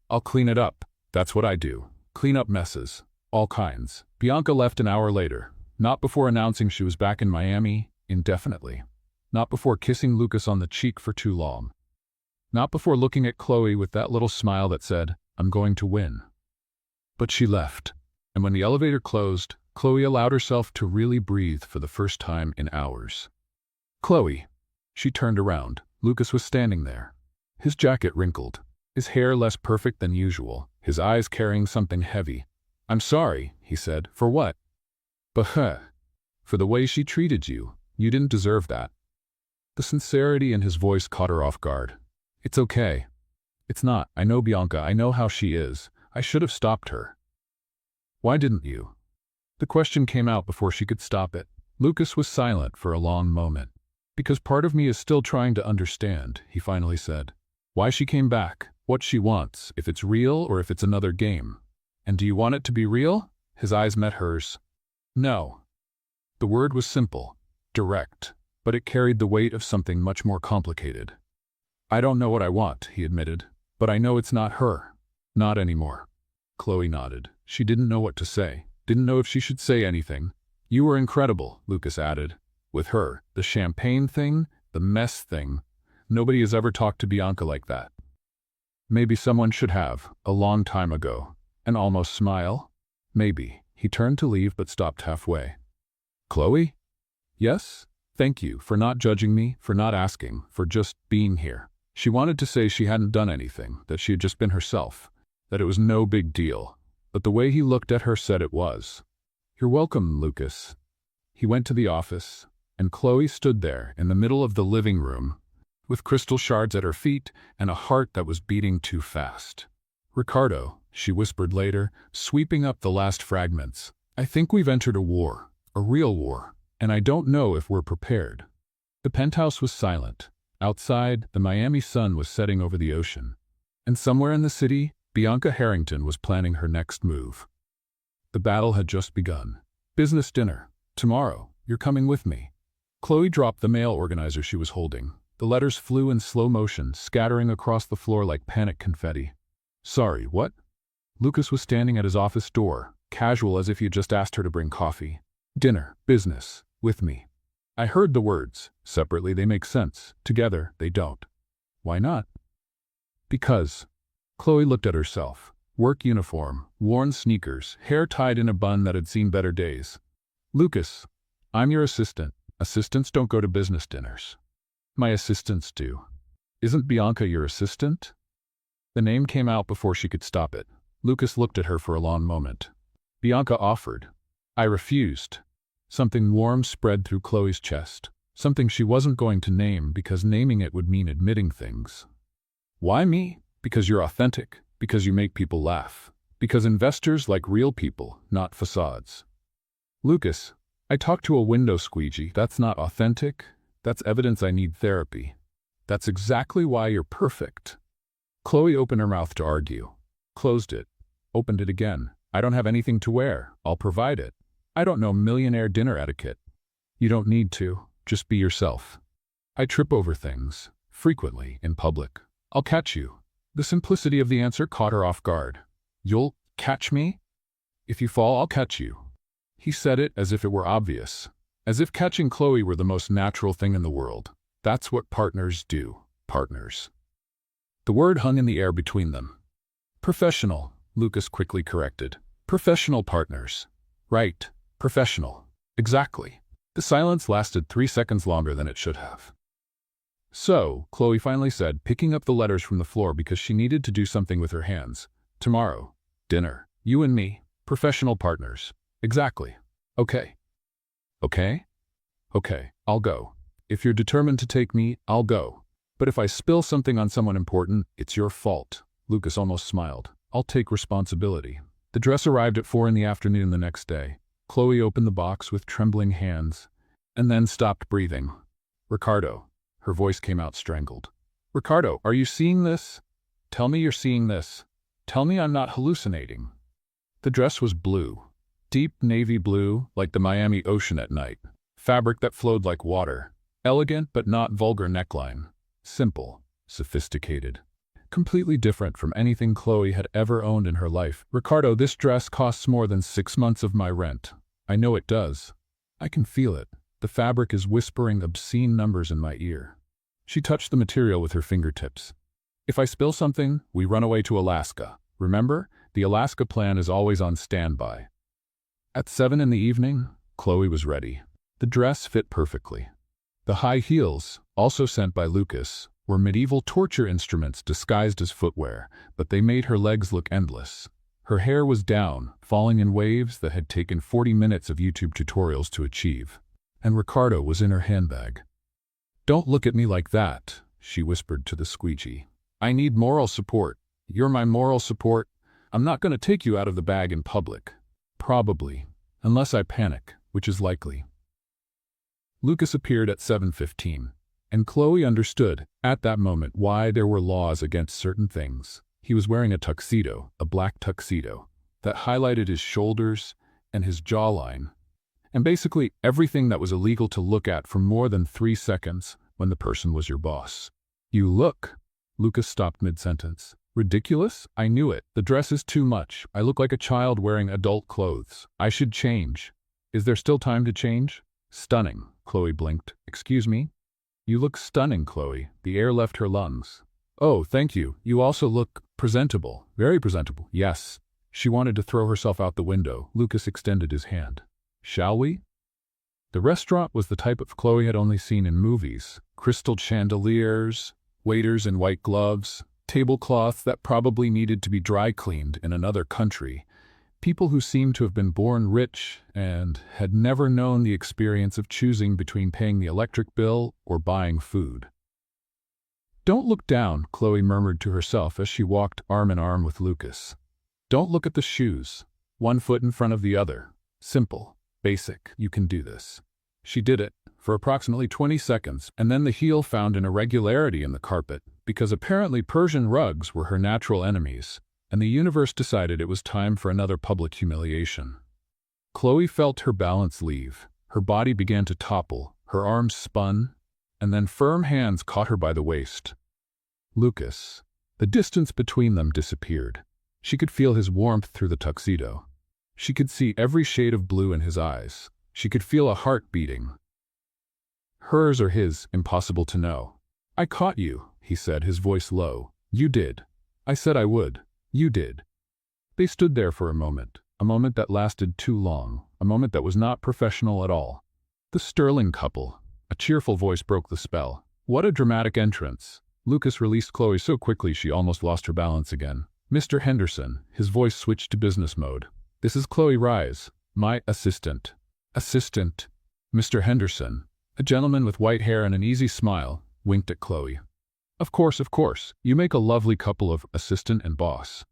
"I'll clean it up. That's what I do. Clean up messes. All kinds." Bianca left an hour later, not before announcing she was back in Miami indefinitely, not before kissing Lucas on the cheek for too long, not before looking at Chloe with that little smile that said, "I'm going to win." But she left, and when the elevator closed, Chloe allowed herself to really breathe for the first time in hours. "Chloe." She turned around. Lucas was standing there. His jacket wrinkled, his hair less perfect than usual, his eyes carrying something heavy. "I'm sorry," he said. "For what?" "But for the way she treated you. You didn't deserve that." The sincerity in his voice caught her off guard. "It's okay." "It's not. I know Bianca. I know how she is. I should have stopped her." "Why didn't you?" The question came out before she could stop it. Lucas was silent for a long moment. "Because part of me is still trying to understand," he finally said. "Why she came back, what she wants, if it's real or if it's another game. And do you want it to be real?" His eyes met hers. "No." The word was simple, direct, but it carried the weight of something much more complicated. "I don't know what I want," he admitted, "but I know it's not her. Not anymore." Chloe nodded. She didn't know what to say, didn't know if she should say anything. "You were incredible," Lucas added. "With her, the champagne thing, the mess thing. Nobody has ever talked to Bianca like that." Maybe someone should have, a long time ago. An almost smile? Maybe. He turned to leave but stopped halfway. "Chloe?" "Yes? Thank you for not judging me, for not asking, for just being here." She wanted to say she hadn't done anything, that she had just been herself, that it was no big deal, but the way he looked at her said it was. "You're welcome, Lucas." He went to the office, and Chloe stood there in the middle of the living room, with crystal shards at her feet and a heart that was beating too fast. "Ricardo," she whispered later, sweeping up the last fragments, "I think we've entered a war, a real war, and I don't know if we're prepared." The penthouse was silent. Outside, the Miami sun was setting over the ocean. And somewhere in the city, Bianca Harrington was planning her next move. The battle had just begun. "Business dinner. Tomorrow. You're coming with me." Chloe dropped the mail organizer she was holding. The letters flew in slow motion, scattering across the floor like panic confetti. "Sorry, what?" Lucas was standing at his office door, casual as if he had just asked her to bring coffee. "Dinner. Business. With me." I heard the words. Separately they make sense. Together they don't. "Why not?" "Because." Chloe looked at herself. Work uniform, worn sneakers, hair tied in a bun that had seen better days. "Lucas, I'm your assistant. Assistants don't go to business dinners." "My assistants do." "Isn't Bianca your assistant?" The name came out before she could stop it. Lucas looked at her for a long moment. "Bianca offered. I refused." Something warm spread through Chloe's chest. Something she wasn't going to name because naming it would mean admitting things. "Why me?" "Because you're authentic. Because you make people laugh. Because investors like real people, not facades." "Lucas, I talked to a window squeegee. That's not authentic. That's evidence I need therapy." "That's exactly why you're perfect." Chloe opened her mouth to argue. Closed it. Opened it again. "I don't have anything to wear. I'll provide it. I don't know millionaire dinner etiquette." "You don't need to. Just be yourself." "I trip over things. Frequently, in public. I'll catch you." The simplicity of the answer caught her off guard. "You'll catch me?" "If you fall, I'll catch you." He said it as if it were obvious. As if catching Chloe were the most natural thing in the world. That's what partners do. Partners. The word hung in the air between them. "Professional," Lucas quickly corrected. "Professional partners." "Right. Professional." "Exactly." The silence lasted 3 seconds longer than it should have. "So," Chloe finally said, picking up the letters from the floor because she needed to do something with her hands. "Tomorrow. Dinner. You and me. Professional partners." "Exactly. Okay." "Okay? Okay, I'll go. If you're determined to take me, I'll go. But if I spill something on someone important, it's your fault." Lucas almost smiled. "I'll take responsibility." The dress arrived at 4 in the afternoon the next day. Chloe opened the box with trembling hands, and then stopped breathing. "Ricardo." Her voice came out strangled. "Ricardo, are you seeing this? Tell me you're seeing this. Tell me I'm not hallucinating." The dress was blue. Deep navy blue, like the Miami ocean at night. Fabric that flowed like water. Elegant but not vulgar neckline. Simple. Sophisticated. Completely different from anything Chloe had ever owned in her life. "Ricardo, this dress costs more than 6 months of my rent. I know it does. I can feel it. The fabric is whispering obscene numbers in my ear." She touched the material with her fingertips. "If I spill something, we run away to Alaska. Remember, the Alaska plan is always on standby." At 7 in the evening, Chloe was ready. The dress fit perfectly. The high heels, also sent by Lucas, were medieval torture instruments disguised as footwear, but they made her legs look endless. Her hair was down, falling in waves that had taken 40 minutes of YouTube tutorials to achieve. And Ricardo was in her handbag. "Don't look at me like that," she whispered to the squeegee. "I need moral support. You're my moral support. I'm not going to take you out of the bag in public. Probably. Unless I panic, which is likely." Lucas appeared at 7:15, and Chloe understood, at that moment, why there were laws against certain things. He was wearing a tuxedo, a black tuxedo, that highlighted his shoulders and his jawline, and basically everything that was illegal to look at for more than 3 seconds when the person was your boss. "You look..." Lucas stopped mid-sentence. "Ridiculous? I knew it. The dress is too much. I look like a child wearing adult clothes. I should change. Is there still time to change?" "Stunning." Chloe blinked. "Excuse me?" "You look stunning, Chloe." The air left her lungs. "Oh, thank you. You also look presentable. Very presentable." "Yes." She wanted to throw herself out the window. Lucas extended his hand. "Shall we?" The restaurant was the type of Chloe had only seen in movies. Crystal chandeliers, waiters in white gloves, tablecloths that probably needed to be dry cleaned in another country, people who seemed to have been born rich and had never known the experience of choosing between paying the electric bill or buying food. "Don't look down," Chloe murmured to herself as she walked arm in arm with Lucas. "Don't look at the shoes. One foot in front of the other. Simple. Basic. You can do this." She did it, for approximately 20 seconds, and then the heel found an irregularity in the carpet, because apparently Persian rugs were her natural enemies, and the universe decided it was time for another public humiliation. Chloe felt her balance leave. Her body began to topple, her arms spun, and then firm hands caught her by the waist. Lucas. The distance between them disappeared. She could feel his warmth through the tuxedo. She could see every shade of blue in his eyes. She could feel a heart beating. Hers or his, impossible to know. "I caught you," he said, his voice low. "You did. I said I would. You did." They stood there for a moment that lasted too long, a moment that was not professional at all. The Sterling couple. A cheerful voice broke the spell. "What a dramatic entrance." Lucas released Chloe so quickly she almost lost her balance again. "Mr. Henderson," his voice switched to business mode. "This is Chloe Rise, my assistant." "Assistant?" Mr. Henderson, a gentleman with white hair and an easy smile, winked at Chloe. Of course. You make a lovely couple of assistant and boss."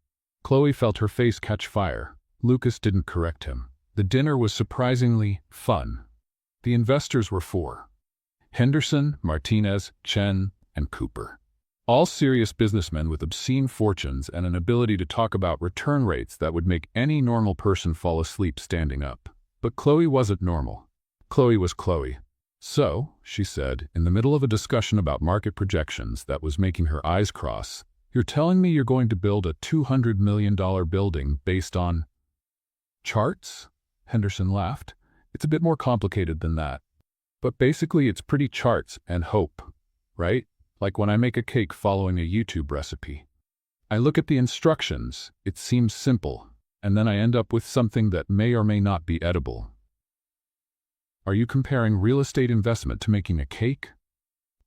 Chloe felt her face catch fire. Lucas didn't correct him. The dinner was surprisingly fun. The investors were 4. Henderson, Martinez, Chen, and Cooper. All serious businessmen with obscene fortunes and an ability to talk about return rates that would make any normal person fall asleep standing up. But Chloe wasn't normal. Chloe was Chloe. "So," she said, in the middle of a discussion about market projections that was making her eyes cross, "you're telling me you're going to build a $200 million building based on charts?" Henderson laughed. "It's a bit more complicated than that. But basically it's pretty charts and hope, right? Like when I make a cake following a YouTube recipe. I look at the instructions, it seems simple, and then I end up with something that may or may not be edible." Are you comparing real estate investment to making a cake?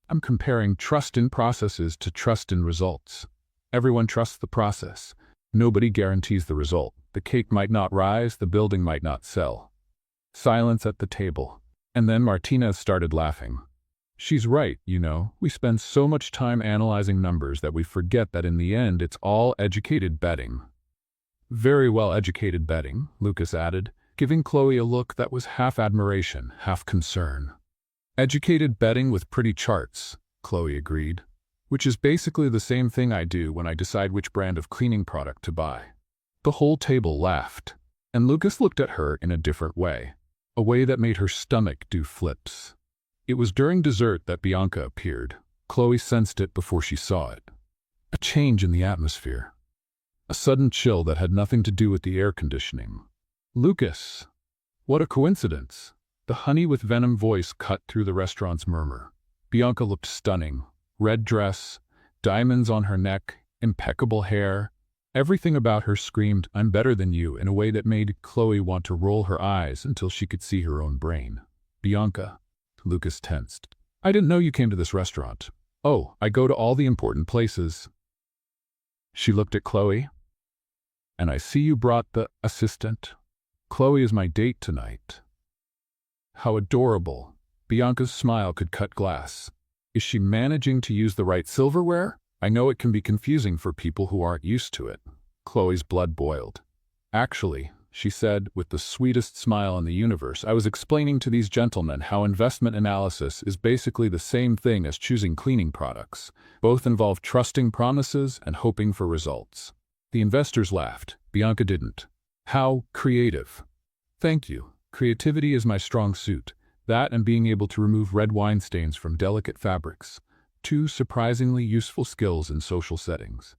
I'm comparing trust in processes to trust in results. Everyone trusts the process. Nobody guarantees the result. The cake might not rise, the building might not sell. Silence at the table. And then Martinez started laughing. She's right, you know. We spend so much time analyzing numbers that we forget that in the end it's all educated betting. Very well educated betting, Lucas added, giving Chloe a look that was half admiration, half concern. Educated betting with pretty charts, Chloe agreed, which is basically the same thing I do when I decide which brand of cleaning product to buy. The whole table laughed, and Lucas looked at her in a different way, a way that made her stomach do flips. It was during dessert that Bianca appeared. Chloe sensed it before she saw it. A change in the atmosphere. A sudden chill that had nothing to do with the air conditioning. Lucas! What a coincidence! The honey with venom voice cut through the restaurant's murmur. Bianca looked stunning. Red dress, diamonds on her neck, impeccable hair. Everything about her screamed, "I'm better than you," in a way that made Chloe want to roll her eyes until she could see her own brain. Bianca. Lucas tensed. "I didn't know you came to this restaurant." "Oh, I go to all the important places." She looked at Chloe. "And I see you brought the assistant. Chloe is my date tonight." How adorable. Bianca's smile could cut glass. Is she managing to use the right silverware? I know it can be confusing for people who aren't used to it. Chloe's blood boiled. "Actually," she said with the sweetest smile in the universe, "I was explaining to these gentlemen how investment analysis is basically the same thing as choosing cleaning products. Both involve trusting promises and hoping for results." The investors laughed. Bianca didn't. "How creative." "Thank you. Creativity is my strong suit. That and being able to remove red wine stains from delicate fabrics. Two surprisingly useful skills in social settings."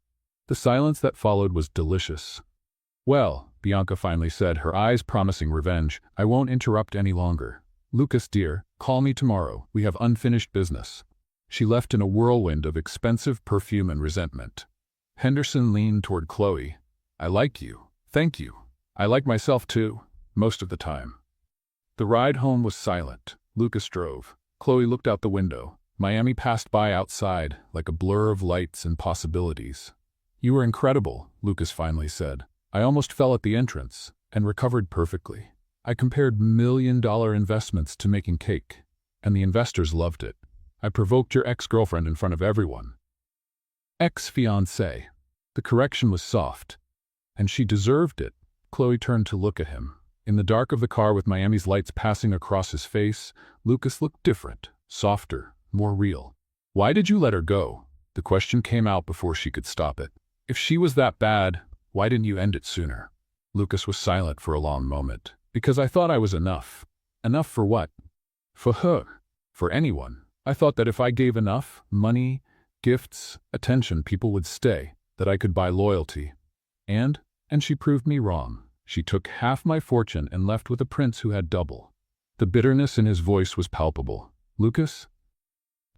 The silence that followed was delicious. "Well," Bianca finally said, her eyes promising revenge, "I won't interrupt any longer. Lucas, dear, call me tomorrow. We have unfinished business." She left in a whirlwind of expensive perfume and resentment. Henderson leaned toward Chloe. "I like you. Thank you. I like myself too, most of the time." The ride home was silent. Lucas drove. Chloe looked out the window. Miami passed by outside, like a blur of lights and possibilities. "You were incredible," Lucas finally said. "I almost fell at the entrance, and recovered perfectly. I compared million-dollar investments to making cake, and the investors loved it. I provoked your ex-girlfriend in front of everyone." Ex-fiancé. The correction was soft, and she deserved it. Chloe turned to look at him. In the dark of the car with Miami's lights passing across his face, Lucas looked different, softer, more real. "Why did you let her go?" The question came out before she could stop it. "If she was that bad, why didn't you end it sooner?" Lucas was silent for a long moment. "Because I thought I was enough." "Enough for what?" "For her. For anyone. I thought that if I gave enough, money, gifts, attention, people would stay, that I could buy loyalty. And she proved me wrong. She took half my fortune and left with a prince who had double." The bitterness in his voice was palpable. "Lucas,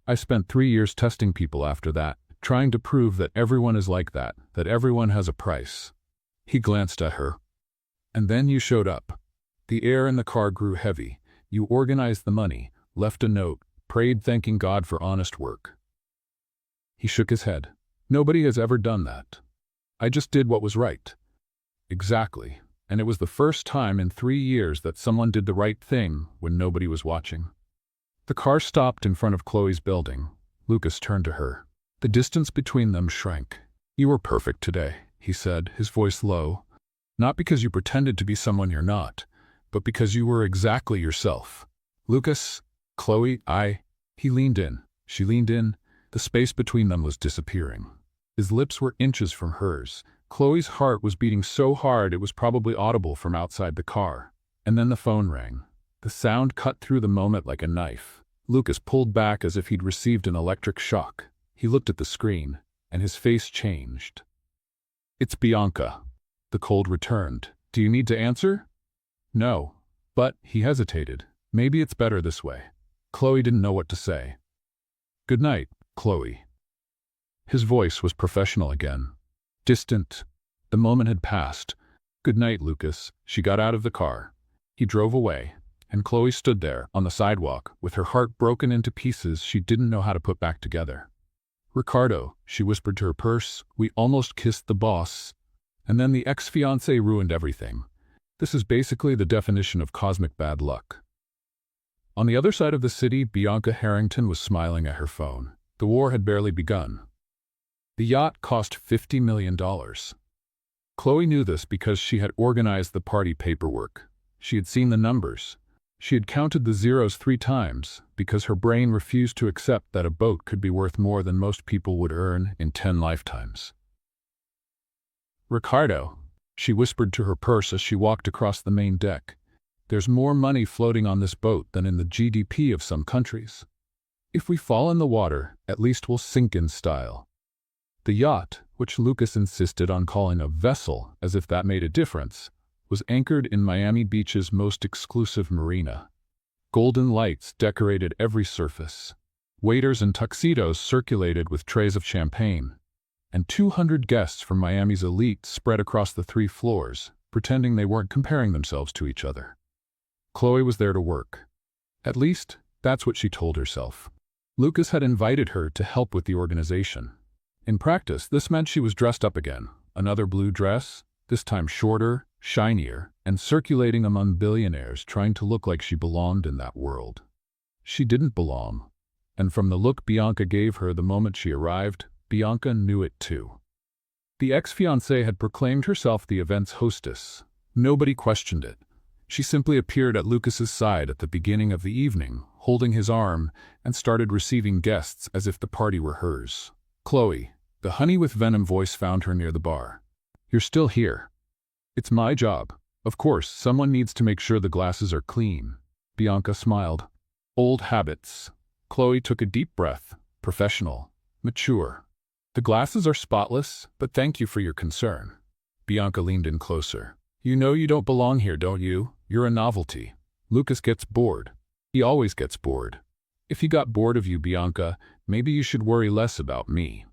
I spent 3 years testing people after that, trying to prove that everyone is like that everyone has a price." He glanced at her. "And then you showed up. The air in the car grew heavy. You organized the money, left a note, prayed thanking God for honest work." He shook his head. "Nobody has ever done that. I just did what was right." "Exactly. And it was the first time in 3 years that someone did the right thing when nobody was watching." The car stopped in front of Chloe's building. Lucas turned to her. The distance between them shrank. "You were perfect today," he said, his voice low. "Not because you pretended to be someone you're not, but because you were exactly yourself." "Lucas, Chloe, He leaned in. She leaned in. The space between them was disappearing. His lips were inches from hers. Chloe's heart was beating so hard it was probably audible from outside the car. And then the phone rang. The sound cut through the moment like a knife. Lucas pulled back as if he'd received an electric shock. He looked at the screen, and his face changed. "It's Bianca." The cold returned. "Do you need to answer?" "No." "But," he hesitated, "maybe it's better this way." Chloe didn't know what to say. "Good night, Chloe." His voice was professional again. Distant. The moment had passed. "Good night, Lucas." She got out of the car. He drove away. And Chloe stood there, on the sidewalk, with her heart broken into pieces she didn't know how to put back together. "Ricardo," she whispered to her purse, "we almost kissed the boss. And then the ex-fiancé ruined everything. This is basically the definition of cosmic bad luck." On the other side of the city, Bianca Harrington was smiling at her phone. The war had barely begun. The yacht cost $50 million. Chloe knew this because she had organized the party paperwork. She had seen the numbers. She had counted the zeros 3 times because her brain refused to accept that a boat could be worth more than most people would earn in 10 lifetimes. "Ricardo," she whispered to her purse as she walked across the main deck, "there's more money floating on this boat than in the GDP of some countries. If we fall in the water, at least we'll sink in style." The yacht, which Lucas insisted on calling a vessel as if that made a difference, was anchored in Miami Beach's most exclusive marina. Golden lights decorated every surface. Waiters in tuxedos circulated with trays of champagne, and 200 guests from Miami's elite spread across the 3 floors, pretending they weren't comparing themselves to each other. Chloe was there to work. At least, that's what she told herself. Lucas had invited her to help with the organization. In practice, this meant she was dressed up again. Another blue dress, this time shorter, shinier, and circulating among billionaires, trying to look like she belonged in that world. She didn't belong. And from the look Bianca gave her the moment she arrived, Bianca knew it too. The ex-fiancée had proclaimed herself the event's hostess. Nobody questioned it. She simply appeared at Lucas's side at the beginning of the evening, holding his arm, and started receiving guests as if the party were hers. "Chloe," the honey with venom voice found her near the bar. "You're still here." "It's my job. Of course, someone needs to make sure the glasses are clean." Bianca smiled. "Old habits." Chloe took a deep breath. "Professional. Mature. The glasses are spotless, but thank you for your concern." Bianca leaned in closer. "You know you don't belong here, don't you? You're a novelty." Lucas gets bored. He always gets bored. "If he got bored of you, Bianca, maybe you should worry less about me."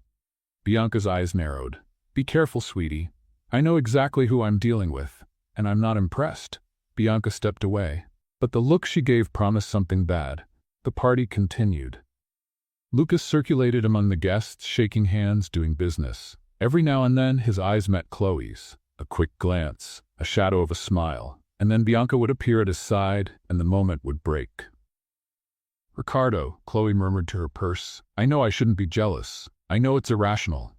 Bianca's eyes narrowed. "Be careful, sweetie. I know exactly who I'm dealing with, and I'm not impressed." Bianca stepped away, but the look she gave promised something bad. The party continued. Lucas circulated among the guests, shaking hands, doing business. Every now and then his eyes met Chloe's. A quick glance, a shadow of a smile, and then Bianca would appear at his side, and the moment would break. "Ricardo," Chloe murmured to her purse, "I know I shouldn't be jealous. I know it's irrational."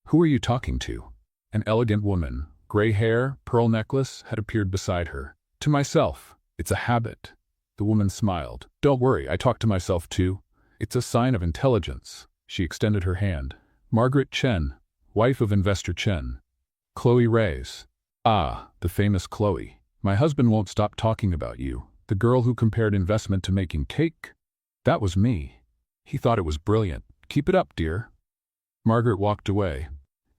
"Who are you talking to?" An elegant woman, gray hair, pearl necklace, had appeared beside her. "To myself. It's a habit." The woman smiled. "Don't worry, I talk to myself too. It's a sign of intelligence." She extended her hand. "Margaret Chen, wife of investor Chen." "Chloe Reyes." "Ah, the famous Chloe. My husband won't stop talking about you. The girl who compared investment to making cake? That was me. He thought it was brilliant. Keep it up, dear." Margaret walked away,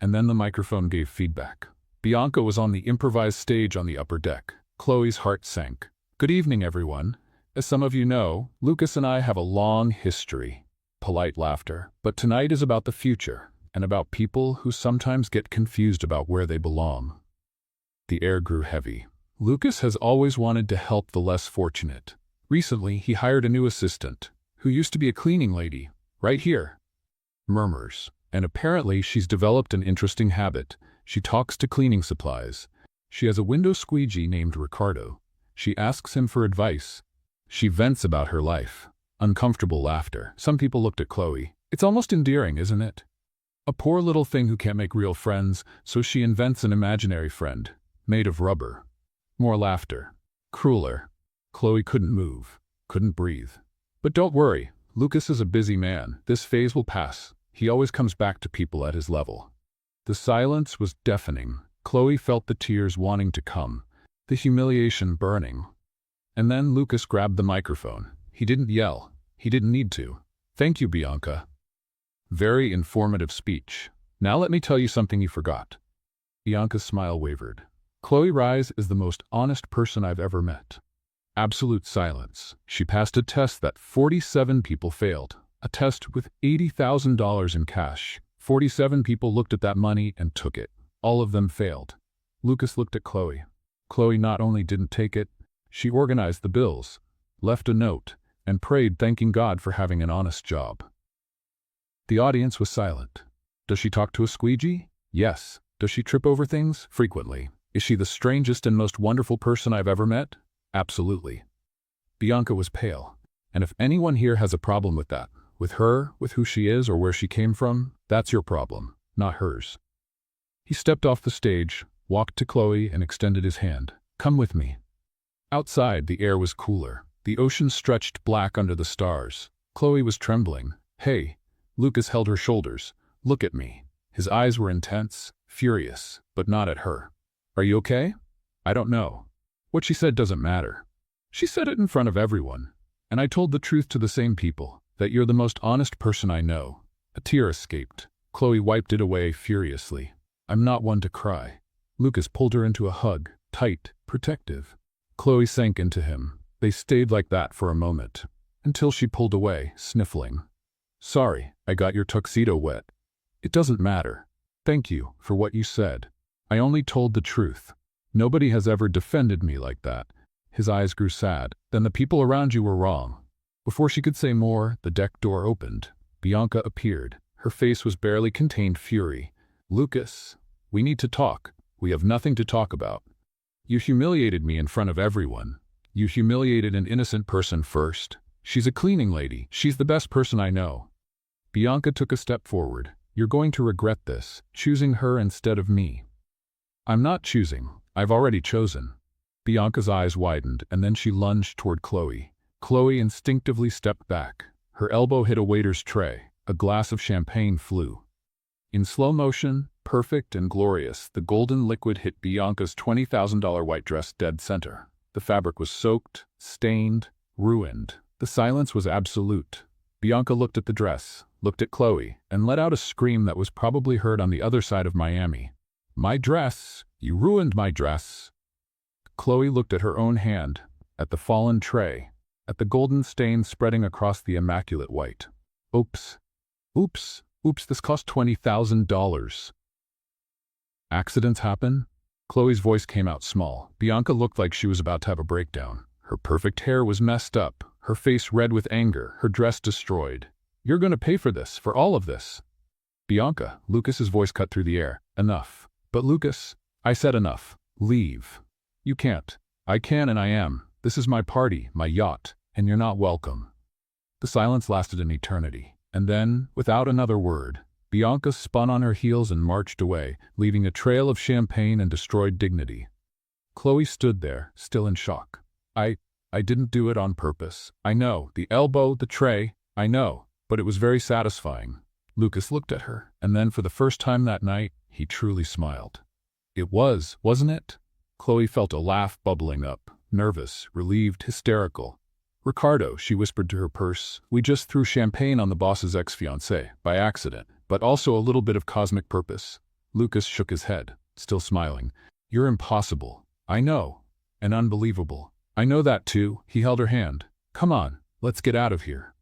and then the microphone gave feedback. Bianca was on the improvised stage on the upper deck. Chloe's heart sank. "Good evening, everyone. As some of you know, Lucas and I have a long history." Polite laughter. "But tonight is about the future, and about people who sometimes get confused about where they belong." The air grew heavy. Lucas has always wanted to help the less fortunate. Recently, he hired a new assistant, who used to be a cleaning lady, right here. Murmurs. And apparently she's developed an interesting habit. She talks to cleaning supplies. She has a window squeegee named Ricardo. She asks him for advice. She vents about her life. Uncomfortable laughter. Some people looked at Chloe. "It's almost endearing, isn't it? A poor little thing who can't make real friends, so she invents an imaginary friend, made of rubber." More laughter. Crueler. Chloe couldn't move, couldn't breathe. "But don't worry, Lucas is a busy man. This phase will pass. He always comes back to people at his level." The silence was deafening. Chloe felt the tears wanting to come, the humiliation burning. And then Lucas grabbed the microphone. He didn't yell. He didn't need to. "Thank you, Bianca. Very informative speech. Now let me tell you something you forgot." Bianca's smile wavered. "Chloe Reyes is the most honest person I've ever met." Absolute silence. She passed a test that 47 people failed. A test with $80,000 in cash. 47 people looked at that money and took it. All of them failed. Lucas looked at Chloe. Chloe not only didn't take it, She organized the bills, left a note, and prayed thanking God for having an honest job. The audience was silent. Does she talk to a squeegee? Yes. Does she trip over things? Frequently. Is she the strangest and most wonderful person I've ever met? Absolutely. Bianca was pale. And if anyone here has a problem with that, with her, with who she is or where she came from, that's your problem, not hers. He stepped off the stage, walked to Chloe, and extended his hand. Come with me. Outside, the air was cooler. The ocean stretched black under the stars. Chloe was trembling. Hey. Lucas held her shoulders. Look at me. His eyes were intense, furious, but not at her. Are you okay? I don't know. What she said doesn't matter. She said it in front of everyone. And I told the truth to the same people, that you're the most honest person I know. A tear escaped. Chloe wiped it away furiously. I'm not one to cry. Lucas pulled her into a hug, tight, protective. Chloe sank into him. They stayed like that for a moment, until she pulled away, sniffling. Sorry, I got your tuxedo wet. It doesn't matter. Thank you for what you said. I only told the truth. Nobody has ever defended me like that. His eyes grew sad. Then the people around you were wrong. Before she could say more, the deck door opened. Bianca appeared. Her face was barely contained fury. Lucas, we need to talk. We have nothing to talk about. You humiliated me in front of everyone. You humiliated an innocent person first. She's a cleaning lady. She's the best person I know. Bianca took a step forward. You're going to regret this, choosing her instead of me. I'm not choosing. I've already chosen. Bianca's eyes widened, and then she lunged toward Chloe. Chloe instinctively stepped back. Her elbow hit a waiter's tray. A glass of champagne flew. In slow motion, perfect and glorious, the golden liquid hit Bianca's $20,000 white dress dead center. The fabric was soaked, stained, ruined. The silence was absolute. Bianca looked at the dress, looked at Chloe, and let out a scream that was probably heard on the other side of Miami. My dress! You ruined my dress! Chloe looked at her own hand, at the fallen tray, at the golden stain spreading across the immaculate white. Oops. Oops. Oops, this cost $20,000. Accidents happen? Chloe's voice came out small. Bianca looked like she was about to have a breakdown. Her perfect hair was messed up, her face red with anger, her dress destroyed. You're going to pay for this, for all of this. Bianca, Lucas's voice cut through the air. Enough. But Lucas, I said enough. Leave. You can't. I can and I am. This is my party, my yacht, and you're not welcome. The silence lasted an eternity. And then, without another word, Bianca spun on her heels and marched away, leaving a trail of champagne and destroyed dignity. Chloe stood there, still in shock. I didn't do it on purpose. I know. The elbow, the tray, I know. But it was very satisfying. Lucas looked at her, and then for the first time that night, he truly smiled. It was, wasn't it? Chloe felt a laugh bubbling up, nervous, relieved, hysterical. Ricardo, she whispered to her purse, we just threw champagne on the boss's ex-fiancée, by accident, but also a little bit of cosmic purpose. Lucas shook his head, still smiling. You're impossible. I know. And unbelievable. I know that too. He held her hand. Come on, let's get out of here.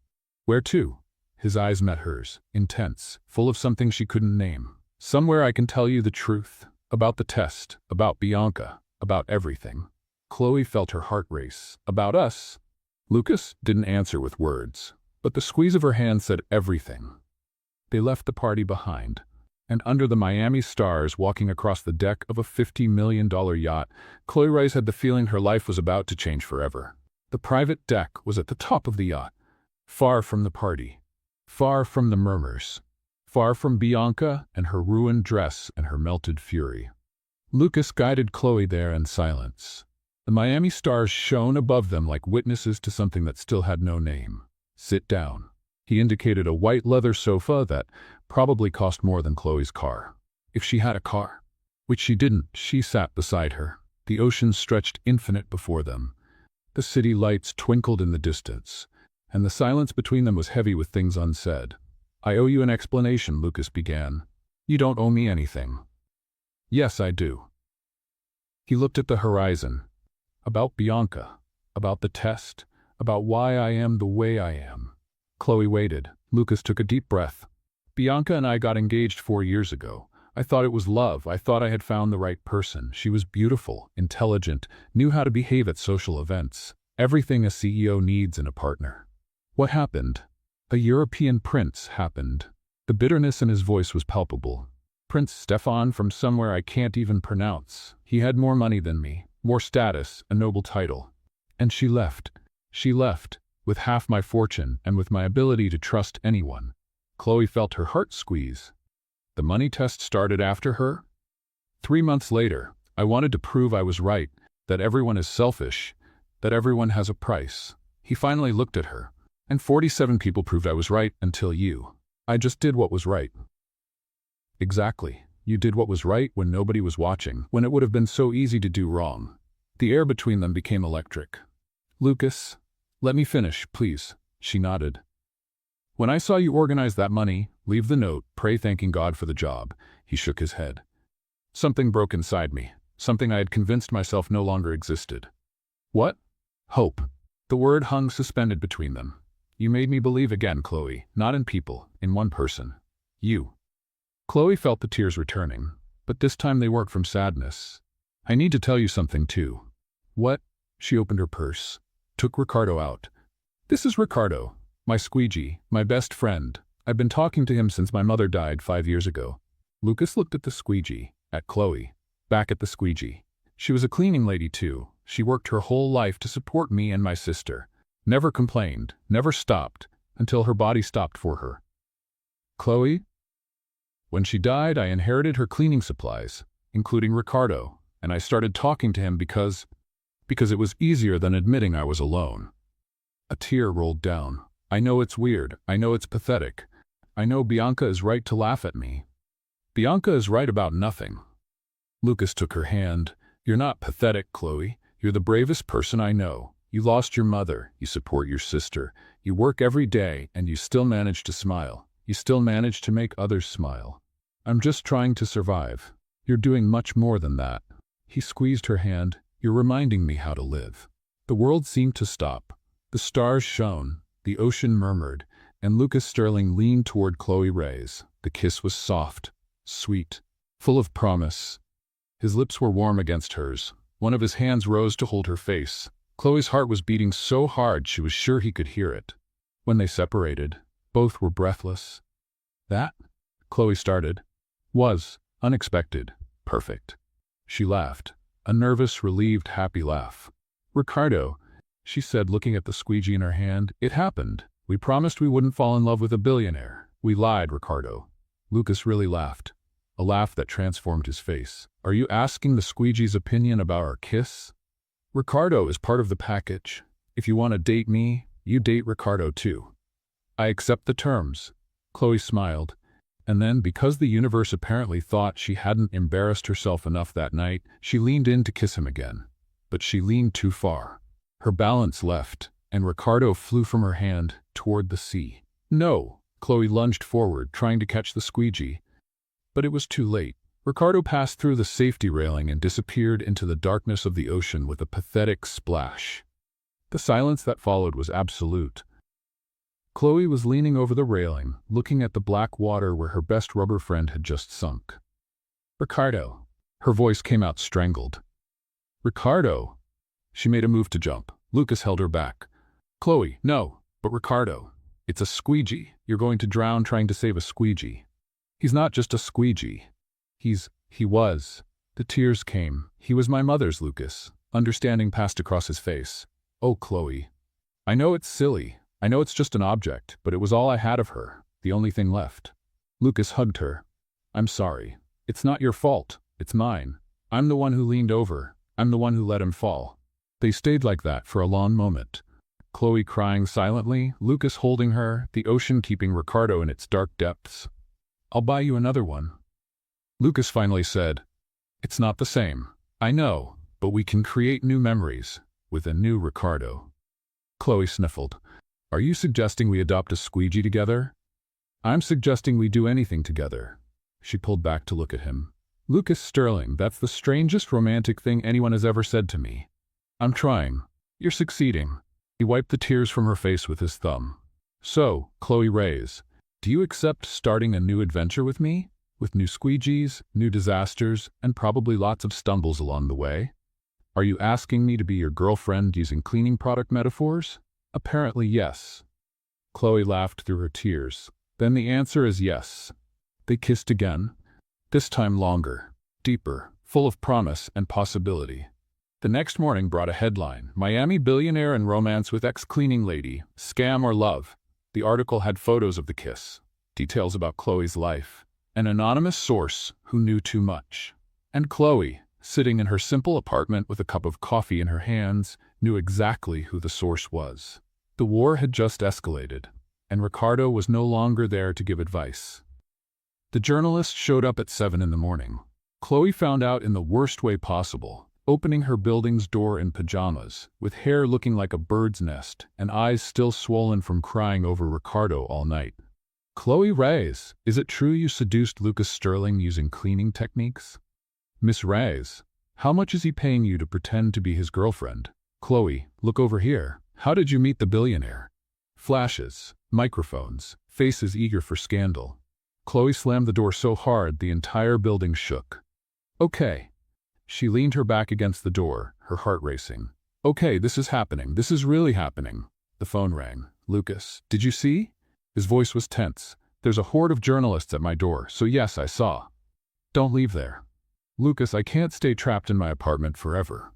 Where to? His eyes met hers, intense, full of something she couldn't name. Somewhere I can tell you the truth. About the test, about Bianca, about everything. Chloe felt her heart race. About us? Lucas didn't answer with words, but the squeeze of her hand said everything. They left the party behind, and under the Miami stars walking across the deck of a $50 million yacht, Chloe Rice had the feeling her life was about to change forever. The private deck was at the top of the yacht, far from the party, far from the murmurs, far from Bianca and her ruined dress and her melted fury. Lucas guided Chloe there in silence. The Miami stars shone above them like witnesses to something that still had no name. Sit down. He indicated a white leather sofa that probably cost more than Chloe's car. If she had a car, which she didn't, she sat beside her. The ocean stretched infinite before them. The city lights twinkled in the distance, and the silence between them was heavy with things unsaid. I owe you an explanation, Lucas began. You don't owe me anything. Yes, I do. He looked at the horizon. About Bianca, about the test, about why I am the way I am. Chloe waited. Lucas took a deep breath. Bianca and I got engaged 4 years ago. I thought it was love. I thought I had found the right person. She was beautiful, intelligent, knew how to behave at social events. Everything a CEO needs in a partner. What happened? A European prince happened. The bitterness in his voice was palpable. Prince Stefan from somewhere I can't even pronounce. He had more money than me, more status, a noble title. And she left. She left, with half my fortune and with my ability to trust anyone. Chloe felt her heart squeeze. The money test started after her? 3 months later, I wanted to prove I was right, that everyone is selfish, that everyone has a price. He finally looked at her, and 47 people proved I was right until you. I just did what was right. Exactly. You did what was right when nobody was watching, when it would have been so easy to do wrong. The air between them became electric. Lucas, let me finish, please. She nodded. When I saw you organize that money, leave the note, pray thanking God for the job, he shook his head. Something broke inside me, something I had convinced myself no longer existed. What? Hope. The word hung suspended between them. You made me believe again, Chloe, not in people, in one person. You. Chloe felt the tears returning, but this time they weren't from sadness. I need to tell you something too. What? She opened her purse, took Ricardo out. This is Ricardo. My squeegee, my best friend. I've been talking to him since my mother died 5 years ago. Lucas looked at the squeegee, at Chloe, back at the squeegee. She was a cleaning lady too. She worked her whole life to support me and my sister. Never complained, never stopped, until her body stopped for her. Chloe? When she died, I inherited her cleaning supplies, including Ricardo, and I started talking to him because it was easier than admitting I was alone. A tear rolled down. I know it's weird. I know it's pathetic. I know Bianca is right to laugh at me. Bianca is right about nothing. Lucas took her hand. You're not pathetic, Chloe. You're the bravest person I know. You lost your mother. You support your sister. You work every day, and you still manage to smile. You still manage to make others smile. I'm just trying to survive. You're doing much more than that. He squeezed her hand. You're reminding me how to live. The world seemed to stop. The stars shone. The ocean murmured, and Lucas Sterling leaned toward Chloe Reyes. The kiss was soft, sweet, full of promise. His lips were warm against hers. One of his hands rose to hold her face. Chloe's heart was beating so hard she was sure he could hear it. When they separated, both were breathless. That, Chloe started, was unexpected, perfect. She laughed, a nervous, relieved, happy laugh. Ricardo, she said, looking at the squeegee in her hand, it happened. We promised we wouldn't fall in love with a billionaire. We lied, Ricardo. Lucas really laughed, a laugh that transformed his face. Are you asking the squeegee's opinion about our kiss? Ricardo is part of the package. If you want to date me, you date Ricardo too. I accept the terms. Chloe smiled, and then, because the universe apparently thought she hadn't embarrassed herself enough that night, she leaned in to kiss him again. But she leaned too far. Her balance left, and Ricardo flew from her hand toward the sea. No, Chloe lunged forward, trying to catch the squeegee. But it was too late. Ricardo passed through the safety railing and disappeared into the darkness of the ocean with a pathetic splash. The silence that followed was absolute. Chloe was leaning over the railing, looking at the black water where her best rubber friend had just sunk. Ricardo. Her voice came out strangled. Ricardo. She made a move to jump. Lucas held her back. Chloe, no, but Ricardo. It's a squeegee. You're going to drown trying to save a squeegee. He's not just a squeegee. He was. The tears came. He was my mother's, Lucas. Understanding passed across his face. Oh, Chloe. I know it's silly. I know it's just an object, but it was all I had of her, the only thing left. Lucas hugged her. I'm sorry. It's not your fault. It's mine. I'm the one who leaned over. I'm the one who let him fall. They stayed like that for a long moment. Chloe crying silently, Lucas holding her, the ocean keeping Ricardo in its dark depths. I'll buy you another one. Lucas finally said, It's not the same. I know, but we can create new memories with a new Ricardo. Chloe sniffled. Are you suggesting we adopt a squeegee together? I'm suggesting we do anything together. She pulled back to look at him. Lucas Sterling, that's the strangest romantic thing anyone has ever said to me. I'm trying. You're succeeding. He wiped the tears from her face with his thumb. So, Chloe Reyes, do you accept starting a new adventure with me? with new squeegees, new disasters, and probably lots of stumbles along the way. Are you asking me to be your girlfriend using cleaning product metaphors? Apparently yes. Chloe laughed through her tears. Then the answer is yes. They kissed again, this time longer, deeper, full of promise and possibility. The next morning brought a headline: Miami billionaire and romance with ex-cleaning lady, scam or love. The article had photos of the kiss, details about Chloe's life, an anonymous source who knew too much. And Chloe, sitting in her simple apartment with a cup of coffee in her hands, knew exactly who the source was. The war had just escalated, and Ricardo was no longer there to give advice. The journalist showed up at 7 in the morning. Chloe found out in the worst way possible, opening her building's door in pajamas, with hair looking like a bird's nest and eyes still swollen from crying over Ricardo all night. Chloe Reyes, is it true you seduced Lucas Sterling using cleaning techniques? Miss Reyes, how much is he paying you to pretend to be his girlfriend? Chloe, look over here. How did you meet the billionaire? Flashes, microphones, faces eager for scandal. Chloe slammed the door so hard the entire building shook. Okay. She leaned her back against the door, her heart racing. Okay, this is happening. This is really happening. The phone rang. Lucas, did you see? His voice was tense. There's a horde of journalists at my door, so yes, I saw. Don't leave there. Lucas, I can't stay trapped in my apartment forever.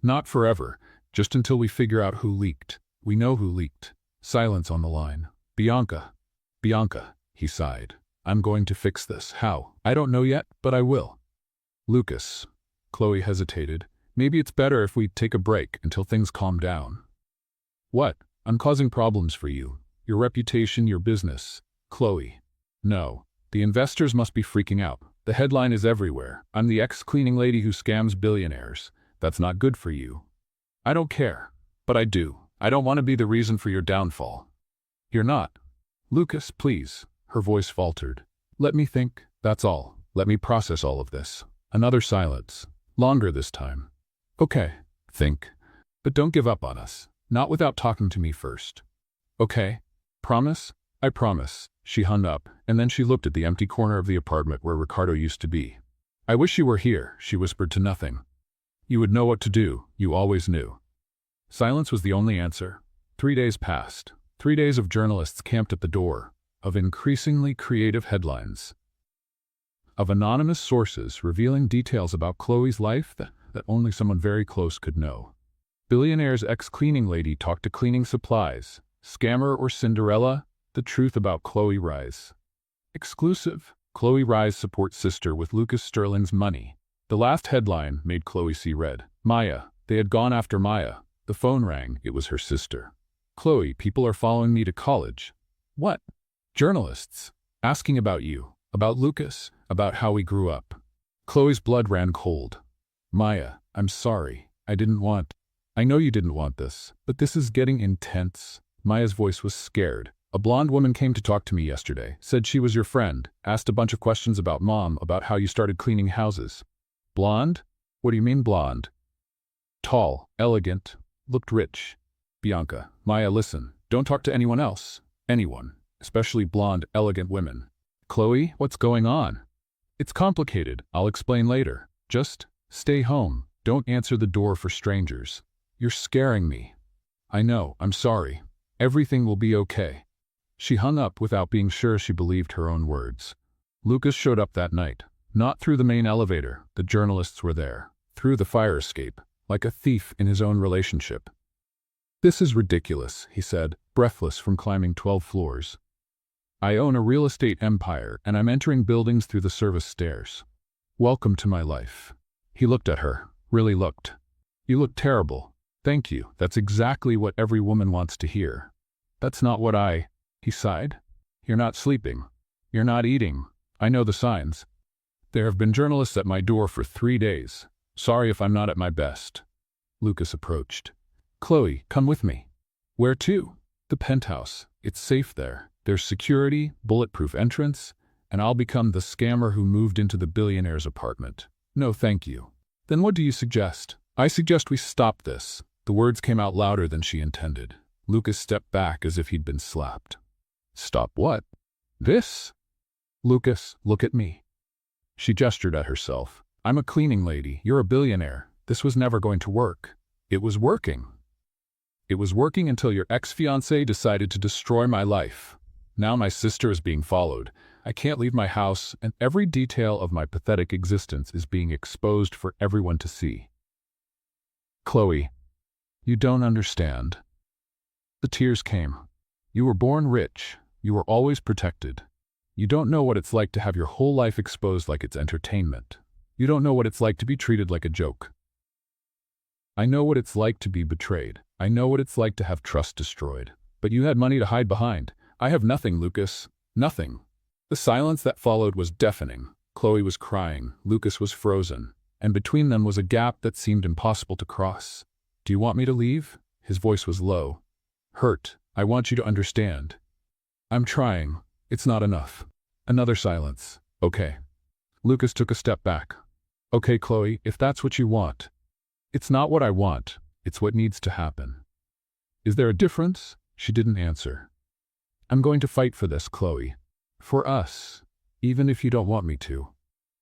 Not forever, just until we figure out who leaked. We know who leaked. Silence on the line. Bianca. Bianca, he sighed. I'm going to fix this. How? I don't know yet, but I will. Lucas. Chloe hesitated. Maybe it's better if we take a break until things calm down. What? I'm causing problems for you. Your reputation, your business. Chloe. No. The investors must be freaking out. The headline is everywhere. I'm the ex-cleaning lady who scams billionaires. That's not good for you. I don't care. But I do. I don't want to be the reason for your downfall. You're not. Lucas, please. Her voice faltered. Let me think. That's all. Let me process all of this. Another silence. Longer this time. Okay. Think. But don't give up on us. Not without talking to me first. Okay. Promise? I promise. She hung up, and then she looked at the empty corner of the apartment where Ricardo used to be. I wish you were here, she whispered to nothing. You would know what to do. You always knew. Silence was the only answer. 3 days passed. 3 days of journalists camped at the door, of increasingly creative headlines, of anonymous sources revealing details about Chloe's life that only someone very close could know. Billionaire's ex-cleaning lady talked to cleaning supplies. Scammer or Cinderella? The truth about Chloe Reyes. Exclusive. Chloe Reyes supports sister with Lucas Sterling's money. The last headline made Chloe see red. Maya. They had gone after Maya. The phone rang. It was her sister. Chloe, people are following me to college. What? Journalists. Asking about you. About Lucas. About how we grew up. Chloe's blood ran cold. Maya, I'm sorry. I know you didn't want this, but this is getting intense. Maya's voice was scared. A blonde woman came to talk to me yesterday, said she was your friend, asked a bunch of questions about Mom, about how you started cleaning houses. Blonde? What do you mean blonde? Tall, elegant, looked rich. Bianca, Maya, listen, don't talk to anyone else. Anyone, especially blonde, elegant women. Chloe, what's going on? It's complicated, I'll explain later. Just stay home, don't answer the door for strangers. You're scaring me. I know, I'm sorry. Everything will be okay. She hung up without being sure she believed her own words. Lucas showed up that night. Not through the main elevator, the journalists were there. Through the fire escape, like a thief in his own relationship. This is ridiculous, he said, breathless from climbing 12 floors. I own a real estate empire, and I'm entering buildings through the service stairs. Welcome to my life. He looked at her, really looked. You look terrible. Thank you, that's exactly what every woman wants to hear. That's not what he sighed. You're not sleeping. You're not eating. I know the signs. There have been journalists at my door for 3 days. Sorry if I'm not at my best. Lucas approached. Chloe, come with me. Where to? The penthouse. It's safe there. There's security, bulletproof entrance, and I'll become the scammer who moved into the billionaire's apartment. No, thank you. Then what do you suggest? I suggest we stop this. The words came out louder than she intended. Lucas stepped back as if he'd been slapped. Stop what? This? Lucas, look at me. She gestured at herself. I'm a cleaning lady. You're a billionaire. This was never going to work. It was working. It was working until your ex-fiancé decided to destroy my life. Now my sister is being followed. I can't leave my house, and every detail of my pathetic existence is being exposed for everyone to see. Chloe, you don't understand. The tears came. You were born rich. You were always protected. You don't know what it's like to have your whole life exposed like it's entertainment. You don't know what it's like to be treated like a joke. I know what it's like to be betrayed. I know what it's like to have trust destroyed. But you had money to hide behind. I have nothing, Lucas. Nothing. The silence that followed was deafening. Chloe was crying. Lucas was frozen. And between them was a gap that seemed impossible to cross. Do you want me to leave? His voice was low. Hurt. I want you to understand. I'm trying. It's not enough. Another silence. Okay. Lucas took a step back. Okay, Chloe, if that's what you want. It's not what I want. It's what needs to happen. Is there a difference? She didn't answer. I'm going to fight for this, Chloe. For us. Even if you don't want me to.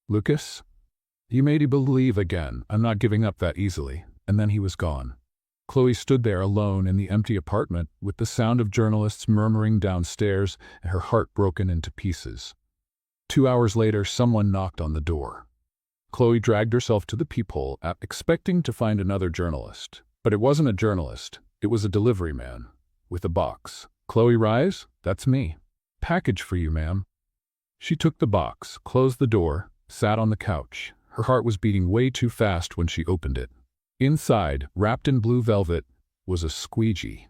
Lucas? You made me believe again. I'm not giving up that easily. And then he was gone. Chloe stood there alone in the empty apartment with the sound of journalists murmuring downstairs and her heart broken into pieces. 2 hours later, someone knocked on the door. Chloe dragged herself to the peephole, expecting to find another journalist. But it wasn't a journalist. It was a delivery man. With a box. Chloe, rise? That's me. Package for you, ma'am. She took the box, closed the door, sat on the couch. Her heart was beating way too fast when she opened it. Inside, wrapped in blue velvet, was a squeegee.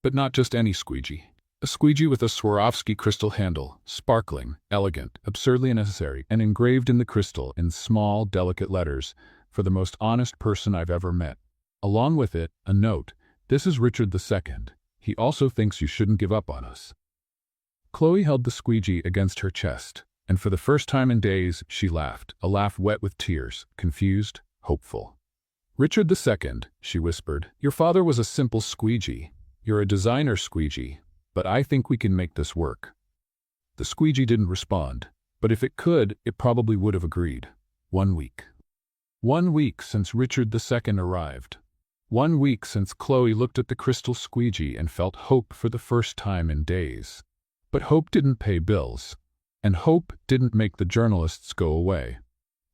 But not just any squeegee. A squeegee with a Swarovski crystal handle, sparkling, elegant, absurdly unnecessary, and engraved in the crystal in small, delicate letters, for the most honest person I've ever met. Along with it, a note. This is Richard II. He also thinks you shouldn't give up on us. Chloe held the squeegee against her chest, and for the first time in days, she laughed, a laugh wet with tears, confused, hopeful. Richard II, she whispered, your father was a simple squeegee. You're a designer squeegee, but I think we can make this work. The squeegee didn't respond, but if it could, it probably would have agreed. 1 week. 1 week since Richard II arrived. 1 week since Chloe looked at the crystal squeegee and felt hope for the first time in days. But hope didn't pay bills, and hope didn't make the journalists go away.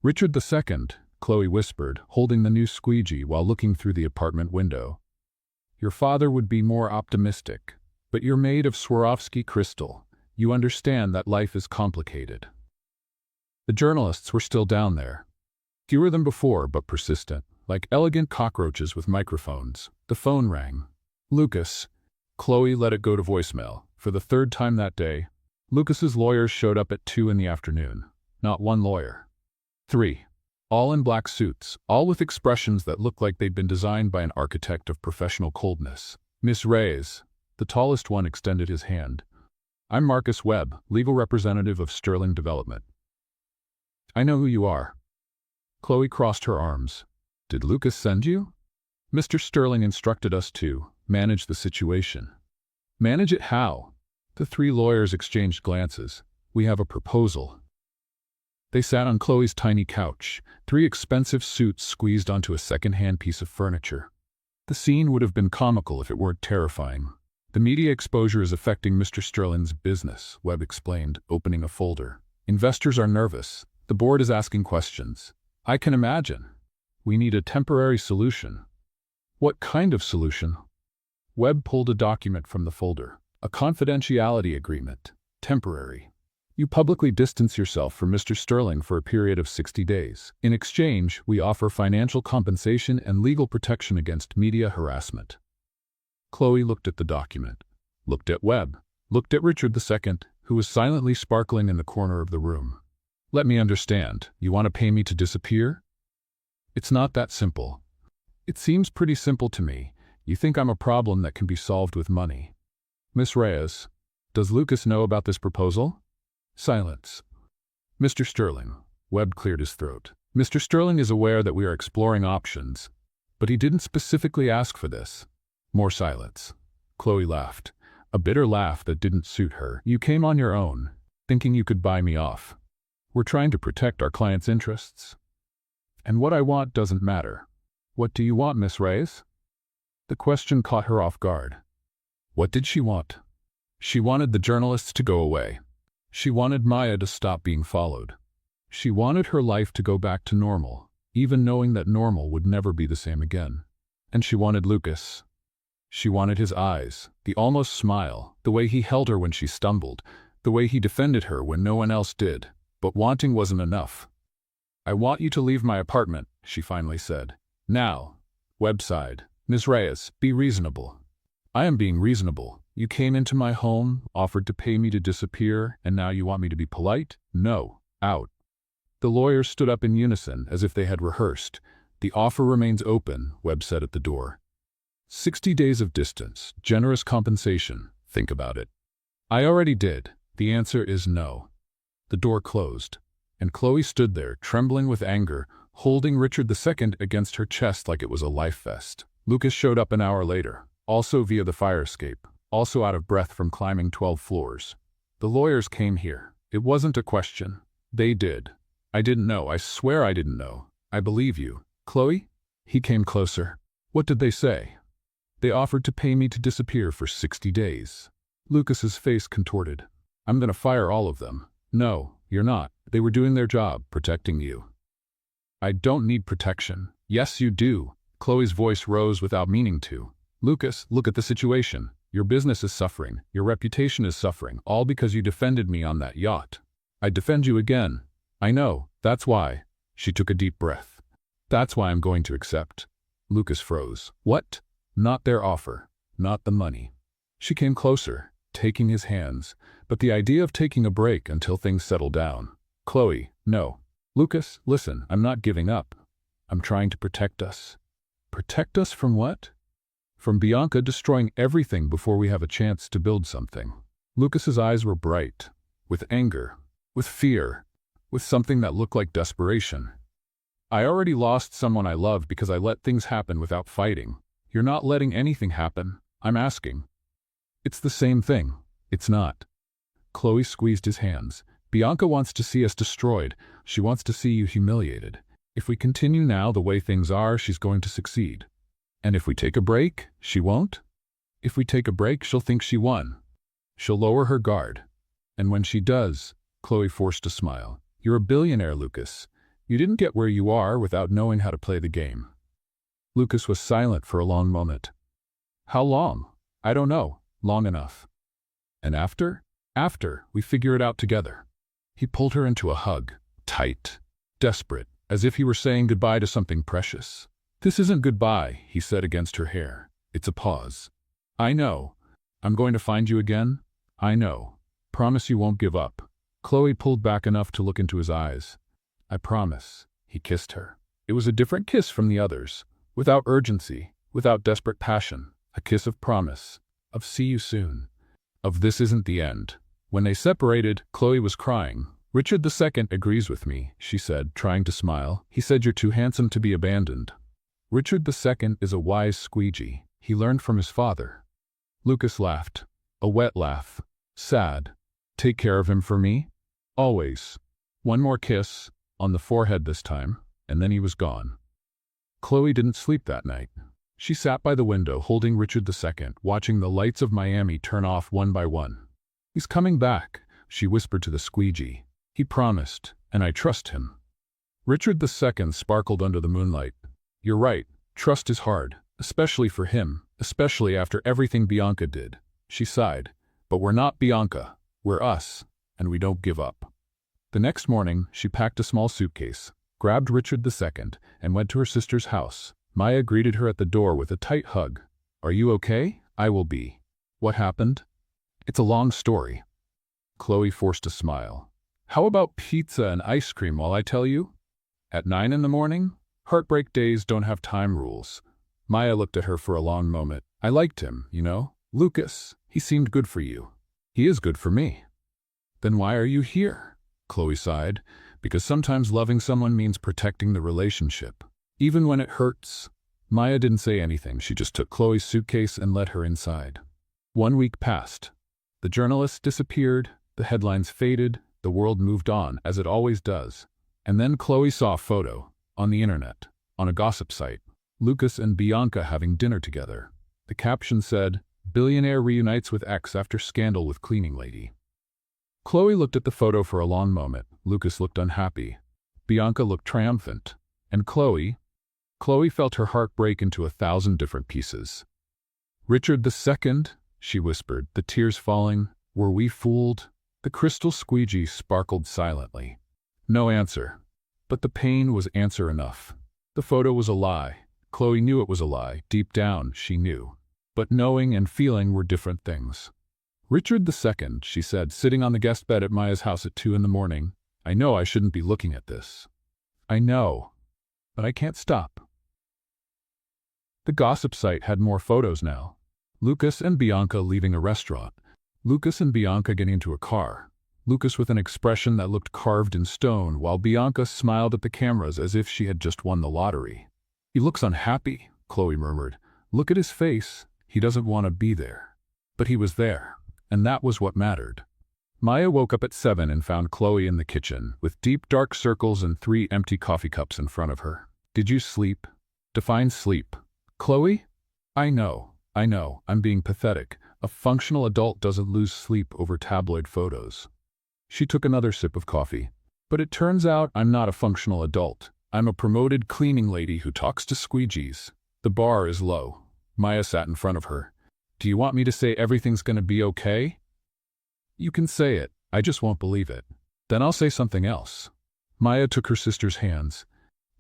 Richard II, Chloe whispered, holding the new squeegee while looking through the apartment window. Your father would be more optimistic, but you're made of Swarovski crystal. You understand that life is complicated. The journalists were still down there. Fewer than before, but persistent, like elegant cockroaches with microphones. The phone rang. Lucas. Chloe let it go to voicemail. For the third time that day, Lucas's lawyers showed up at 2 in the afternoon. Not one lawyer. 3. All in black suits, all with expressions that looked like they'd been designed by an architect of professional coldness. Miss Reyes, the tallest one, extended his hand. I'm Marcus Webb, legal representative of Sterling Development. I know who you are. Chloe crossed her arms. Did Lucas send you? Mr. Sterling instructed us to manage the situation. Manage it how? The 3 lawyers exchanged glances. We have a proposal. They sat on Chloe's tiny couch, 3 expensive suits squeezed onto a second-hand piece of furniture. The scene would have been comical if it weren't terrifying. The media exposure is affecting Mr. Sterling's business, Webb explained, opening a folder. Investors are nervous. The board is asking questions. I can imagine. We need a temporary solution. What kind of solution? Webb pulled a document from the folder. A confidentiality agreement. Temporary. You publicly distance yourself from Mr. Sterling for a period of 60 days. In exchange, we offer financial compensation and legal protection against media harassment. Chloe looked at the document, looked at Webb, looked at Richard II, who was silently sparkling in the corner of the room. Let me understand. You want to pay me to disappear? It's not that simple. It seems pretty simple to me. You think I'm a problem that can be solved with money. Miss Reyes, does Lucas know about this proposal? Silence. Mr. Sterling. Webb cleared his throat. Mr. Sterling is aware that we are exploring options, but he didn't specifically ask for this. More silence. Chloe laughed. A bitter laugh that didn't suit her. You came on your own, thinking you could buy me off. We're trying to protect our clients' interests. And what I want doesn't matter. What do you want, Miss Reyes? The question caught her off guard. What did she want? She wanted the journalists to go away. She wanted Maya to stop being followed. She wanted her life to go back to normal, even knowing that normal would never be the same again. And she wanted Lucas. She wanted his eyes, the almost smile, the way he held her when she stumbled, the way he defended her when no one else did. But wanting wasn't enough. I want you to leave my apartment, she finally said. Now. Webside. Ms. Reyes, be reasonable. I am being reasonable. You came into my home, offered to pay me to disappear, and now you want me to be polite? No. Out. The lawyers stood up in unison, as if they had rehearsed. The offer remains open, Webb said at the door. 60 days of distance, generous compensation. Think about it. I already did. The answer is no. The door closed, and Chloe stood there, trembling with anger, holding Richard II against her chest like it was a life vest. Lucas showed up an hour later, also via the fire escape, also out of breath from climbing 12 floors. The lawyers came here. It wasn't a question. They did. I didn't know. I swear I didn't know. I believe you. Chloe? He came closer. What did they say? They offered to pay me to disappear for 60 days. Lucas's face contorted. I'm gonna fire all of them. No, you're not. They were doing their job, protecting you. I don't need protection. Yes, you do. Chloe's voice rose without meaning to. Lucas, look at the situation. Your business is suffering. Your reputation is suffering, all because you defended me on that yacht. I'd defend you again. I know. That's why. She took a deep breath. That's why I'm going to accept. Lucas froze. What? Not their offer. Not the money. She came closer, taking his hands, but the idea of taking a break until things settle down. Chloe, no. Lucas, listen, I'm not giving up. I'm trying to protect us. Protect us from what? From Bianca destroying everything before we have a chance to build something. Lucas's eyes were bright, with anger, with fear, with something that looked like desperation. I already lost someone I loved because I let things happen without fighting. You're not letting anything happen. I'm asking. It's the same thing. It's not. Chloe squeezed his hands. Bianca wants to see us destroyed. She wants to see you humiliated. If we continue now the way things are, she's going to succeed. And if we take a break, she won't? If we take a break, she'll think she won. She'll lower her guard. And when she does, Chloe forced a smile. You're a billionaire, Lucas. You didn't get where you are without knowing how to play the game. Lucas was silent for a long moment. How long? I don't know. Long enough. And after? After, we figure it out together. He pulled her into a hug, tight, desperate, as if he were saying goodbye to something precious. This isn't goodbye, he said against her hair. It's a pause. I know. I'm going to find you again. I know. Promise you won't give up. Chloe pulled back enough to look into his eyes. I promise. He kissed her. It was a different kiss from the others, without urgency, without desperate passion, a kiss of promise, of see you soon, of this isn't the end. When they separated, Chloe was crying. Richard II agrees with me, she said, trying to smile. He said you're too handsome to be abandoned. Richard II is a wise squeegee. He learned from his father. Lucas laughed. A wet laugh. Sad. Take care of him for me? Always. One more kiss, on the forehead this time, and then he was gone. Chloe didn't sleep that night. She sat by the window holding Richard II, watching the lights of Miami turn off one by one. He's coming back, she whispered to the squeegee. He promised, and I trust him. Richard II sparkled under the moonlight. You're right, trust is hard, especially for him, especially after everything Bianca did. She sighed. But we're not Bianca. We're us, and we don't give up. The next morning, she packed a small suitcase, grabbed Richard II, and went to her sister's house. Maya greeted her at the door with a tight hug. Are you okay? I will be. What happened? It's a long story. Chloe forced a smile. How about pizza and ice cream while I tell you? At 9 in the morning? Heartbreak days don't have time rules. Maya looked at her for a long moment. I liked him, you know. Lucas, he seemed good for you. He is good for me. Then why are you here? Chloe sighed. Because sometimes loving someone means protecting the relationship. Even when it hurts. Maya didn't say anything. She just took Chloe's suitcase and led her inside. 1 week passed. The journalists disappeared, the headlines faded, The world moved on, as it always does. And then Chloe saw a photo, on the internet, on a gossip site. Lucas and Bianca having dinner together. The caption said, "Billionaire reunites with ex after scandal with cleaning lady." Chloe looked at the photo for a long moment. Lucas looked unhappy. Bianca looked triumphant. And Chloe felt her heart break into 1,000 different pieces. "Richard II?" she whispered, the tears falling. "Were we fooled?" The crystal squeegee sparkled silently. No answer. But the pain was answer enough. The photo was a lie. Chloe knew it was a lie. Deep down, she knew. But knowing and feeling were different things. "Richard II," she said, sitting on the guest bed at Maya's house at 2 in the morning. "I know I shouldn't be looking at this. I know. But I can't stop." The gossip site had more photos now. Lucas and Bianca leaving a restaurant. Lucas and Bianca getting into a car. Lucas with an expression that looked carved in stone, while Bianca smiled at the cameras as if she had just won the lottery. "He looks unhappy," Chloe murmured. "Look at his face. He doesn't want to be there." But he was there, and that was what mattered. Maya woke up at 7 and found Chloe in the kitchen, with deep dark circles and 3 empty coffee cups in front of her. "Did you sleep?" "Define sleep." "Chloe? I know, I'm being pathetic. A functional adult doesn't lose sleep over tabloid photos." She took another sip of coffee. "But it turns out I'm not a functional adult. I'm a promoted cleaning lady who talks to squeegees. The bar is low." Maya sat in front of her. "Do you want me to say everything's going to be okay?" "You can say it. I just won't believe it." "Then I'll say something else." Maya took her sister's hands.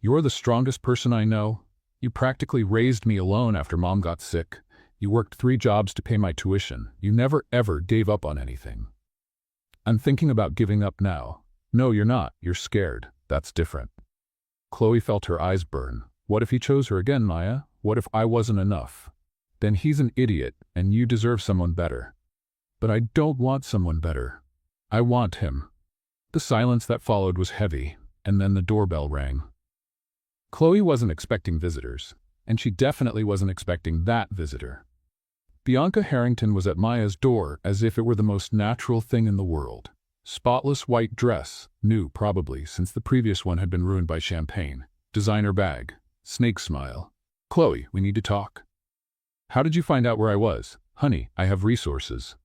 "You're the strongest person I know. You practically raised me alone after Mom got sick. You worked 3 jobs to pay my tuition. You never ever gave up on anything." "I'm thinking about giving up now." "No, you're not. You're scared. That's different." Chloe felt her eyes burn. "What if he chose her again, Maya? What if I wasn't enough?" "Then he's an idiot, and you deserve someone better." "But I don't want someone better. I want him." The silence that followed was heavy, and then the doorbell rang. Chloe wasn't expecting visitors, and she definitely wasn't expecting that visitor. Bianca Harrington was at Maya's door as if it were the most natural thing in the world. Spotless white dress, new probably since the previous one had been ruined by champagne. Designer bag. Snake smile. "Chloe, we need to talk." "How did you find out where I was?" "Honey, I have resources."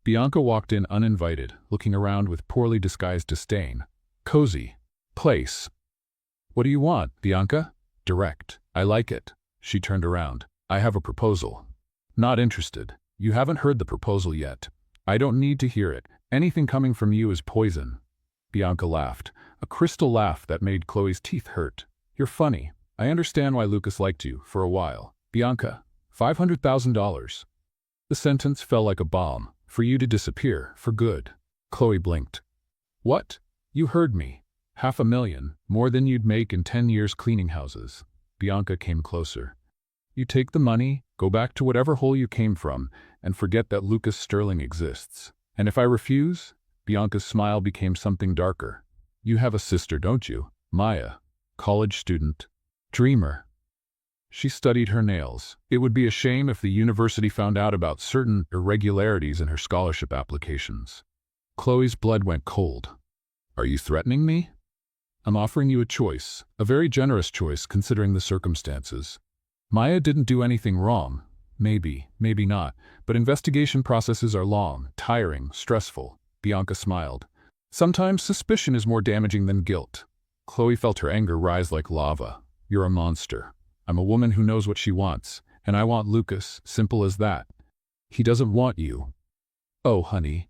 Bianca walked in uninvited, looking around with poorly disguised disdain. "Cozy. Place." "What do you want, Bianca?" "Direct. I like it." She turned around. "I have a proposal." "Not interested. You haven't heard the proposal yet. I don't need to hear it. Anything coming from you is poison." Bianca laughed, a crystal laugh that made Chloe's teeth hurt. "You're funny. I understand why Lucas liked you, for a while. Bianca, $500,000. The sentence fell like a bomb. For you to disappear, for good. Chloe blinked. "What? You heard me. $500,000, more than you'd make in 10 years cleaning houses." Bianca came closer. "You take the money, go back to whatever hole you came from, and forget that Lucas Sterling exists. And if I refuse?" Bianca's smile became something darker. "You have a sister, don't you? Maya. College student. Dreamer." She studied her nails. It would be a shame if the university found out about certain irregularities in her scholarship applications. Chloe's blood went cold. "Are you threatening me?" "I'm offering you a choice, a very generous choice considering the circumstances. Maya didn't do anything wrong. Maybe, maybe not, but investigation processes are long, tiring, stressful." Bianca smiled. "Sometimes suspicion is more damaging than guilt." Chloe felt her anger rise like lava. "You're a monster. I'm a woman who knows what she wants, and I want Lucas, simple as that. He doesn't want you." "Oh, honey."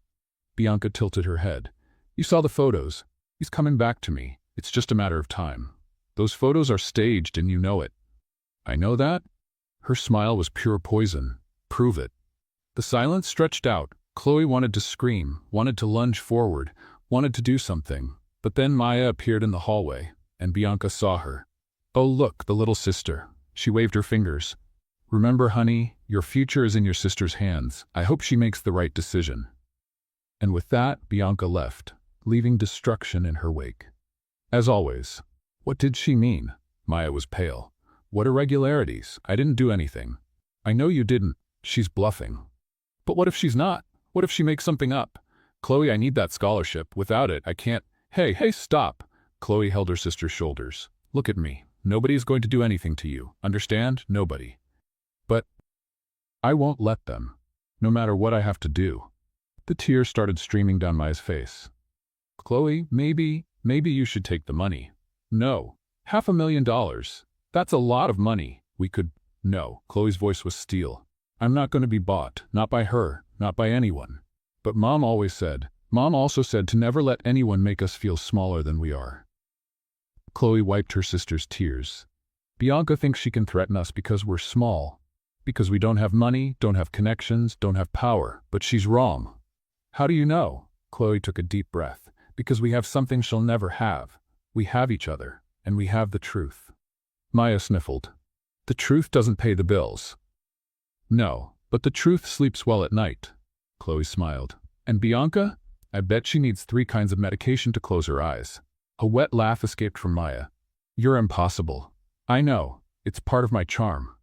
Bianca tilted her head. "You saw the photos. He's coming back to me. It's just a matter of time. Those photos are staged and you know it." "I know that?" Her smile was pure poison. "Prove it." The silence stretched out. Chloe wanted to scream, wanted to lunge forward, wanted to do something. But then Maya appeared in the hallway, and Bianca saw her. "Oh look, the little sister." She waved her fingers. "Remember, honey, your future is in your sister's hands. I hope she makes the right decision." And with that, Bianca left, leaving destruction in her wake. As always. What did she mean? Maya was pale. "What irregularities? I didn't do anything." "I know you didn't. She's bluffing." "But what if she's not? What if she makes something up?" Chloe, I need that scholarship. Without it, I can't. Hey, stop. Chloe held her sister's shoulders. Look at me. Nobody is going to do anything to you. Understand? Nobody. But I won't let them, no matter what I have to do. The tears started streaming down Maya's face. Chloe, maybe you should take the money. No. $500,000. That's a lot of money. We could. No. Chloe's voice was steel. I'm not going to be bought. Not by her. Not by anyone. But Mom also said to never let anyone make us feel smaller than we are. Chloe wiped her sister's tears. Bianca thinks she can threaten us because we're small. Because we don't have money, don't have connections, don't have power. But she's wrong. How do you know? Chloe took a deep breath. Because we have something she'll never have. We have each other. And we have the truth. Maya sniffled. The truth doesn't pay the bills. No, but the truth sleeps well at night. Chloe smiled. And Bianca? I bet she needs 3 kinds of medication to close her eyes. A wet laugh escaped from Maya. You're impossible. I know. It's part of my charm.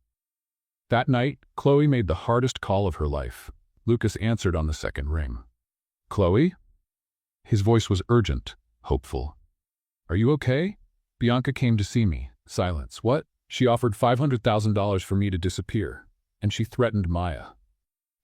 That night, Chloe made the hardest call of her life. Lucas answered on the second ring. Chloe? His voice was urgent, hopeful. Are you okay? Bianca came to see me. Silence. What? She offered $500,000 for me to disappear, and she threatened Maya.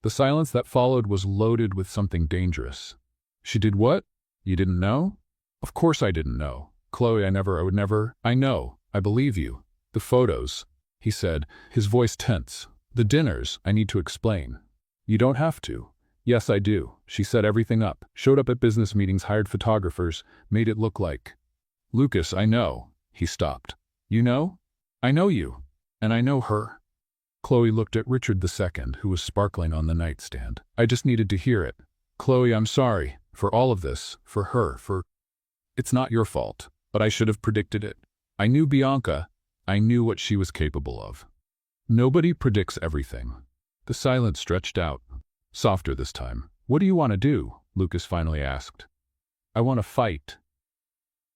The silence that followed was loaded with something dangerous. She did what? You didn't know? Of course I didn't know. Chloe, I would never. I know. I believe you. The photos, he said, his voice tense. The dinners, I need to explain. You don't have to. Yes, I do. She set everything up, showed up at business meetings, hired photographers, made it look like. Lucas, I know. He stopped. You know? I know you. And I know her. Chloe looked at Richard II, who was sparkling on the nightstand. I just needed to hear it. Chloe, I'm sorry. For all of this. For her. It's not your fault. But I should have predicted it. I knew Bianca. I knew what she was capable of. Nobody predicts everything. The silence stretched out. Softer this time. What do you want to do? Lucas finally asked. I want to fight.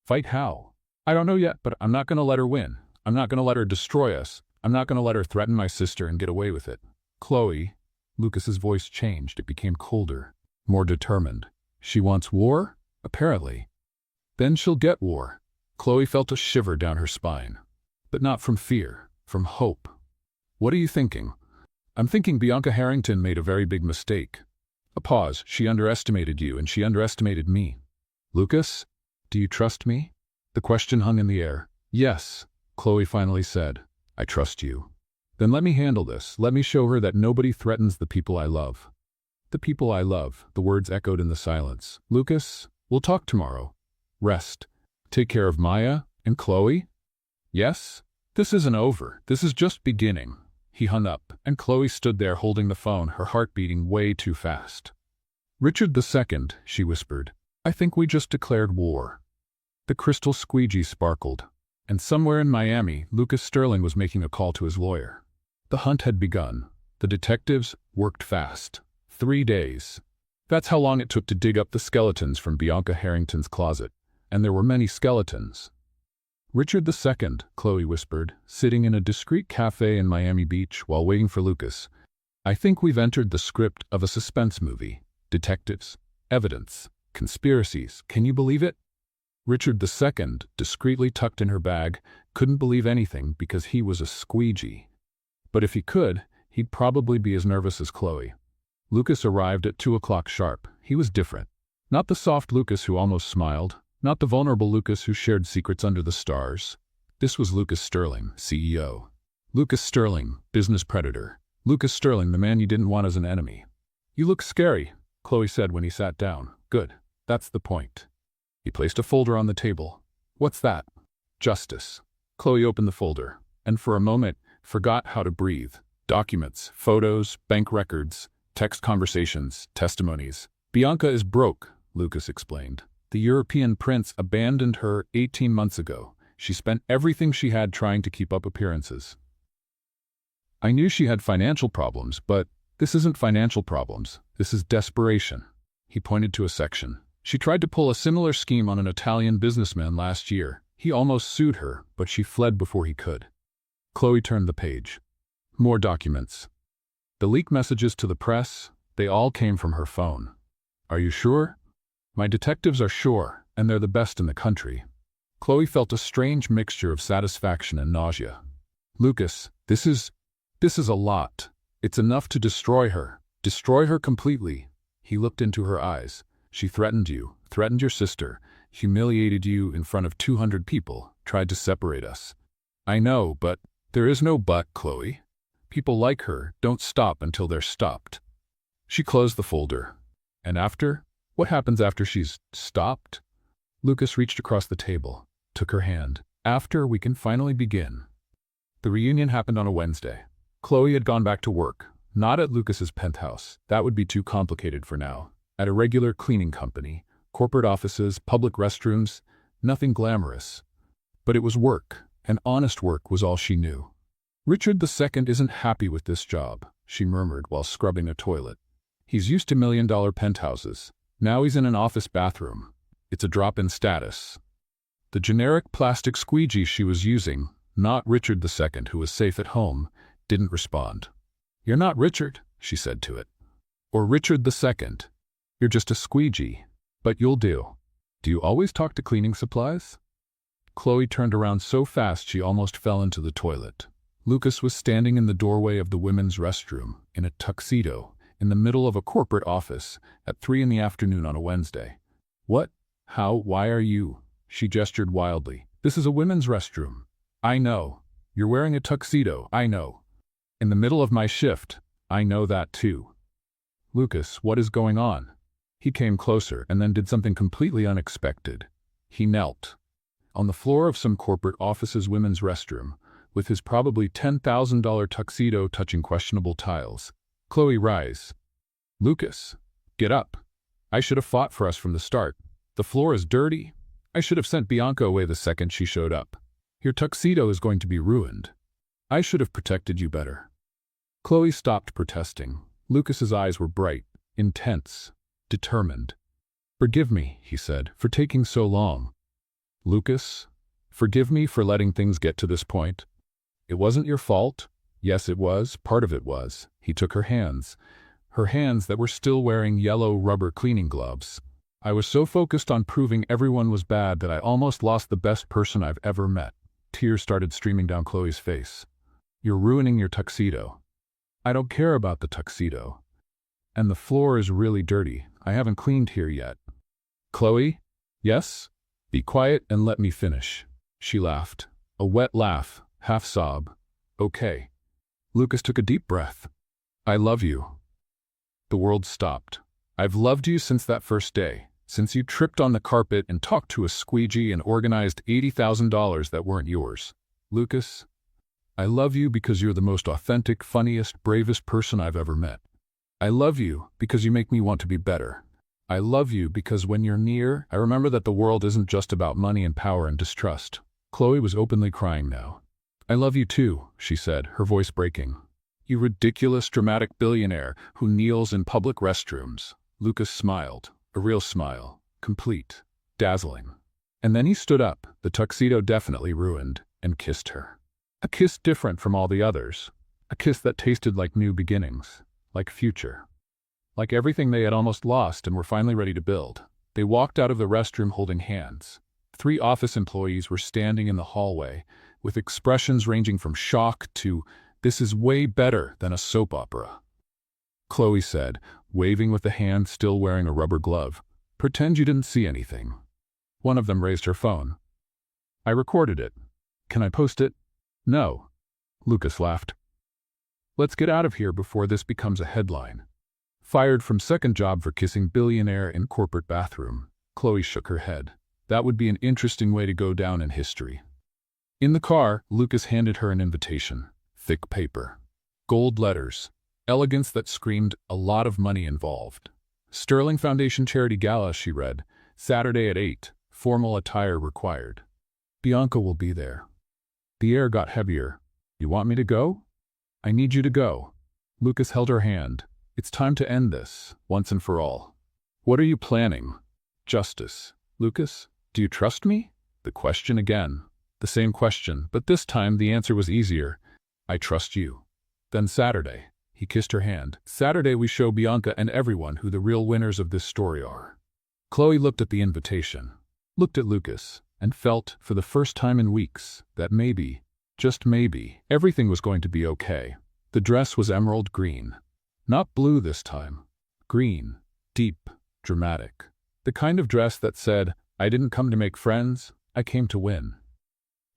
Fight how? I don't know yet, but I'm not going to let her win. I'm not going to let her destroy us. I'm not going to let her threaten my sister and get away with it. Chloe. Lucas's voice changed. It became colder, more determined. She wants war? Apparently. Then she'll get war. Chloe felt a shiver down her spine. But not from fear, from hope. What are you thinking? I'm thinking Bianca Harrington made a very big mistake. A pause. She underestimated you, and she underestimated me. Lucas, do you trust me? The question hung in the air. Yes, Chloe finally said. I trust you. Then let me handle this. Let me show her that nobody threatens the people I love. The people I love, the words echoed in the silence. Lucas, we'll talk tomorrow. Rest. Take care of Maya and Chloe. Yes? This isn't over. This is just beginning. He hung up, and Chloe stood there holding the phone, her heart beating way too fast. Richard II, she whispered. I think we just declared war. The crystal squeegee sparkled, and somewhere in Miami, Lucas Sterling was making a call to his lawyer. The hunt had begun. The detectives worked fast. 3 days. That's how long it took to dig up the skeletons from Bianca Harrington's closet, and there were many skeletons. Richard II, Chloe whispered, sitting in a discreet cafe in Miami Beach while waiting for Lucas. I think we've entered the script of a suspense movie. Detectives, evidence, conspiracies. Can you believe it? Richard II, discreetly tucked in her bag, couldn't believe anything because he was a squeegee. But if he could, he'd probably be as nervous as Chloe. Lucas arrived at 2 o'clock sharp. He was different. Not the soft Lucas who almost smiled. Not the vulnerable Lucas who shared secrets under the stars. This was Lucas Sterling, CEO. Lucas Sterling, business predator. Lucas Sterling, the man you didn't want as an enemy. You look scary, Chloe said when he sat down. Good. That's the point. He placed a folder on the table. What's that? Justice. Chloe opened the folder, and for a moment, forgot how to breathe. Documents, photos, bank records, text conversations, testimonies. Bianca is broke, Lucas explained. The European prince abandoned her 18 months ago. She spent everything she had trying to keep up appearances. I knew she had financial problems, but this isn't financial problems. This is desperation. He pointed to a section. She tried to pull a similar scheme on an Italian businessman last year. He almost sued her, but she fled before he could. Chloe turned the page. More documents. The leaked messages to the press, they all came from her phone. Are you sure? My detectives are sure, and they're the best in the country. Chloe felt a strange mixture of satisfaction and nausea. Lucas, this is a lot. It's enough to destroy her. Destroy her completely. He looked into her eyes. She threatened you, threatened your sister, humiliated you in front of 200 people, tried to separate us. I know, but there is no but, Chloe. People like her don't stop until they're stopped. She closed the folder. And after? What happens after she's stopped? Lucas reached across the table, took her hand. After, we can finally begin. The reunion happened on a Wednesday. Chloe had gone back to work, not at Lucas's penthouse. That would be too complicated for now. At a regular cleaning company, corporate offices, public restrooms, nothing glamorous. But it was work, and honest work was all she knew. Richard II isn't happy with this job, she murmured while scrubbing a toilet. He's used to million-dollar penthouses. Now he's in an office bathroom. It's a drop in status. The generic plastic squeegee she was using, not Richard II, who was safe at home, didn't respond. You're not Richard, she said to it. Or Richard II. You're just a squeegee. But you'll do. Do you always talk to cleaning supplies? Chloe turned around so fast she almost fell into the toilet. Lucas was standing in the doorway of the women's restroom, in a tuxedo, in the middle of a corporate office, at 3 p.m. on a Wednesday. What? How? Why are you? She gestured wildly. This is a women's restroom. I know. You're wearing a tuxedo, I know. In the middle of my shift, I know that too. Lucas, what is going on? He came closer and then did something completely unexpected. He knelt. On the floor of some corporate office's women's restroom, with his probably $10,000 tuxedo touching questionable tiles. Chloe, rise. Lucas, get up. I should have fought for us from the start. The floor is dirty. I should have sent Bianca away the second she showed up. Your tuxedo is going to be ruined. I should have protected you better. Chloe stopped protesting. Lucas's eyes were bright, intense, determined. Forgive me, he said, for taking so long. Lucas, forgive me for letting things get to this point. It wasn't your fault. Yes, it was. Part of it was. He took her hands that were still wearing yellow rubber cleaning gloves. I was so focused on proving everyone was bad that I almost lost the best person I've ever met. Tears started streaming down Chloe's face. You're ruining your tuxedo. I don't care about the tuxedo. And the floor is really dirty. I haven't cleaned here yet. Chloe? Yes? Be quiet and let me finish. She laughed. A wet laugh, half sob. Okay. Lucas took a deep breath. I love you. The world stopped. I've loved you since that first day, since you tripped on the carpet and talked to a squeegee and organized $80,000 that weren't yours. Lucas, I love you because you're the most authentic, funniest, bravest person I've ever met. I love you because you make me want to be better. I love you because when you're near, I remember that the world isn't just about money and power and distrust. Chloe was openly crying now. I love you too, she said, her voice breaking. You ridiculous, dramatic billionaire who kneels in public restrooms. Lucas smiled, a real smile, complete, dazzling. And then he stood up, the tuxedo definitely ruined, and kissed her. A kiss different from all the others. A kiss that tasted like new beginnings, like future. Like everything they had almost lost and were finally ready to build. They walked out of the restroom holding hands. 3 office employees were standing in the hallway, with expressions ranging from shock to, "This is way better than a soap opera." Chloe said, waving with a hand still wearing a rubber glove, "Pretend you didn't see anything." One of them raised her phone. "I recorded it. Can I post it?" "No." Lucas laughed. "Let's get out of here before this becomes a headline. Fired from second job for kissing billionaire in corporate bathroom." Chloe shook her head. That would be an interesting way to go down in history. In the car, Lucas handed her an invitation. Thick paper. Gold letters. Elegance that screamed a lot of money involved. Sterling Foundation Charity Gala, she read. Saturday at 8. Formal attire required. Bianca will be there. The air got heavier. You want me to go? I need you to go. Lucas held her hand. It's time to end this, once and for all. What are you planning? Justice. Lucas, do you trust me? The question again. The same question, but this time the answer was easier. I trust you. Then Saturday. He kissed her hand. Saturday we show Bianca and everyone who the real winners of this story are. Chloe looked at the invitation, looked at Lucas, and felt, for the first time in weeks, that maybe, just maybe, everything was going to be okay. The dress was emerald green. Not blue this time. Green. Deep. Dramatic. The kind of dress that said, "I didn't come to make friends, I came to win."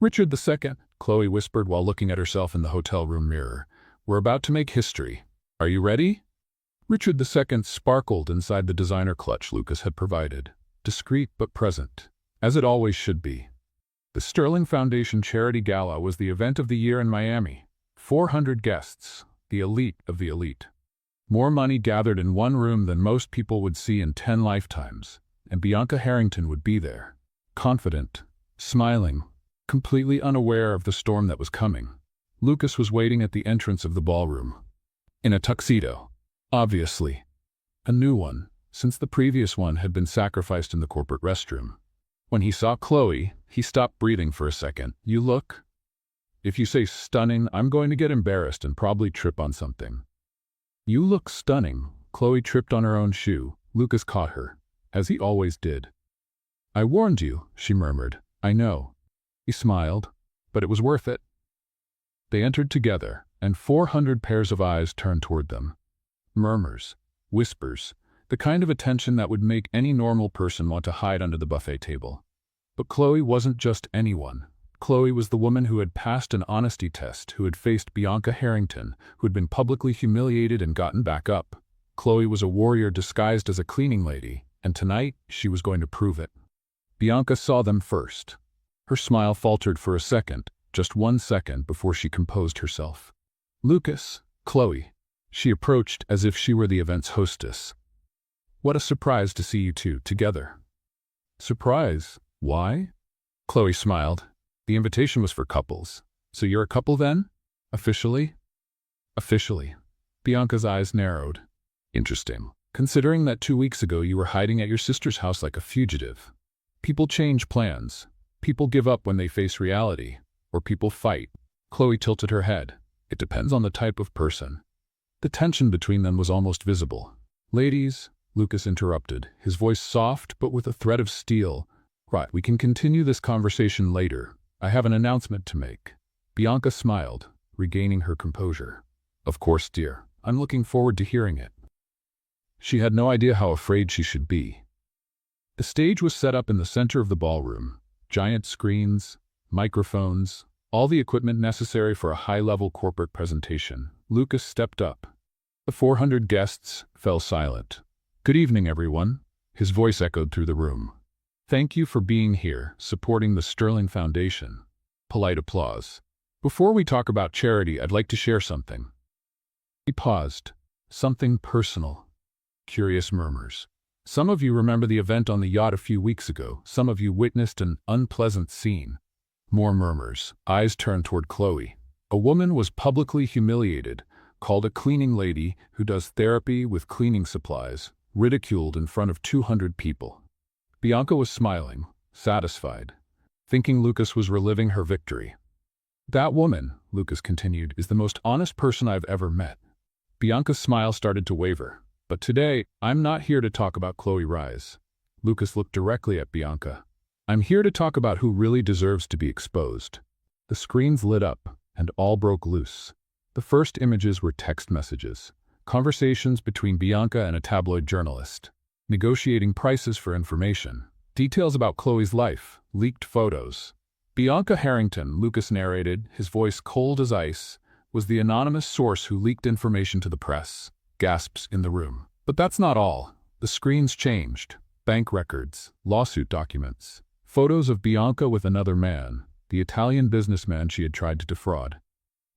"Richard II," Chloe whispered while looking at herself in the hotel room mirror. "We're about to make history. Are you ready?" Richard II sparkled inside the designer clutch Lucas had provided, discreet but present, as it always should be. The Sterling Foundation Charity Gala was the event of the year in Miami. 400 guests, the elite of the elite. More money gathered in one room than most people would see in 10 lifetimes, and Bianca Harrington would be there, confident, smiling, completely unaware of the storm that was coming. Lucas was waiting at the entrance of the ballroom. In a tuxedo. Obviously. A new one, since the previous one had been sacrificed in the corporate restroom. When he saw Chloe, he stopped breathing for a second. "You look..." "If you say stunning, I'm going to get embarrassed and probably trip on something." "You look stunning." Chloe tripped on her own shoe. Lucas caught her, as he always did. "I warned you," she murmured. "I know." He smiled, but it was worth it. They entered together, and 400 pairs of eyes turned toward them. Murmurs, whispers, the kind of attention that would make any normal person want to hide under the buffet table. But Chloe wasn't just anyone. Chloe was the woman who had passed an honesty test, who had faced Bianca Harrington, who had been publicly humiliated and gotten back up. Chloe was a warrior disguised as a cleaning lady, and tonight she was going to prove it. Bianca saw them first. Her smile faltered for a second, just 1 second before she composed herself. "Lucas, Chloe." She approached as if she were the event's hostess. "What a surprise to see you two together." "Surprise? Why?" Chloe smiled. "The invitation was for couples. So you're a couple then? Officially?" "Officially." Bianca's eyes narrowed. "Interesting. Considering that 2 weeks ago you were hiding at your sister's house like a fugitive. People change plans. People give up when they face reality. Or people fight." Chloe tilted her head. "It depends on the type of person." The tension between them was almost visible. "Ladies," Lucas interrupted, his voice soft but with a thread of steel. "Right, we can continue this conversation later. I have an announcement to make." Bianca smiled, regaining her composure. "Of course, dear. I'm looking forward to hearing it." She had no idea how afraid she should be. The stage was set up in the center of the ballroom. Giant screens, microphones, all the equipment necessary for a high-level corporate presentation. Lucas stepped up. The 400 guests fell silent. "Good evening, everyone." His voice echoed through the room. "Thank you for being here, supporting the Sterling Foundation." Polite applause. "Before we talk about charity, I'd like to share something." He paused. "Something personal." Curious murmurs. "Some of you remember the event on the yacht a few weeks ago. Some of you witnessed an unpleasant scene." More murmurs. Eyes turned toward Chloe. "A woman was publicly humiliated, called a cleaning lady who does therapy with cleaning supplies, ridiculed in front of 200 people. Bianca was smiling, satisfied, thinking Lucas was reliving her victory. "That woman," Lucas continued, "is the most honest person I've ever met." Bianca's smile started to waver. "But today, I'm not here to talk about Chloe Rise." Lucas looked directly at Bianca. "I'm here to talk about who really deserves to be exposed." The screens lit up, and all broke loose. The first images were text messages, conversations between Bianca and a tabloid journalist, negotiating prices for information, details about Chloe's life, leaked photos. Bianca Harrington, Lucas narrated, his voice cold as ice, was the anonymous source who leaked information to the press. Gasps in the room. But that's not all. The screens changed. Bank records, lawsuit documents, photos of Bianca with another man, the Italian businessman she had tried to defraud.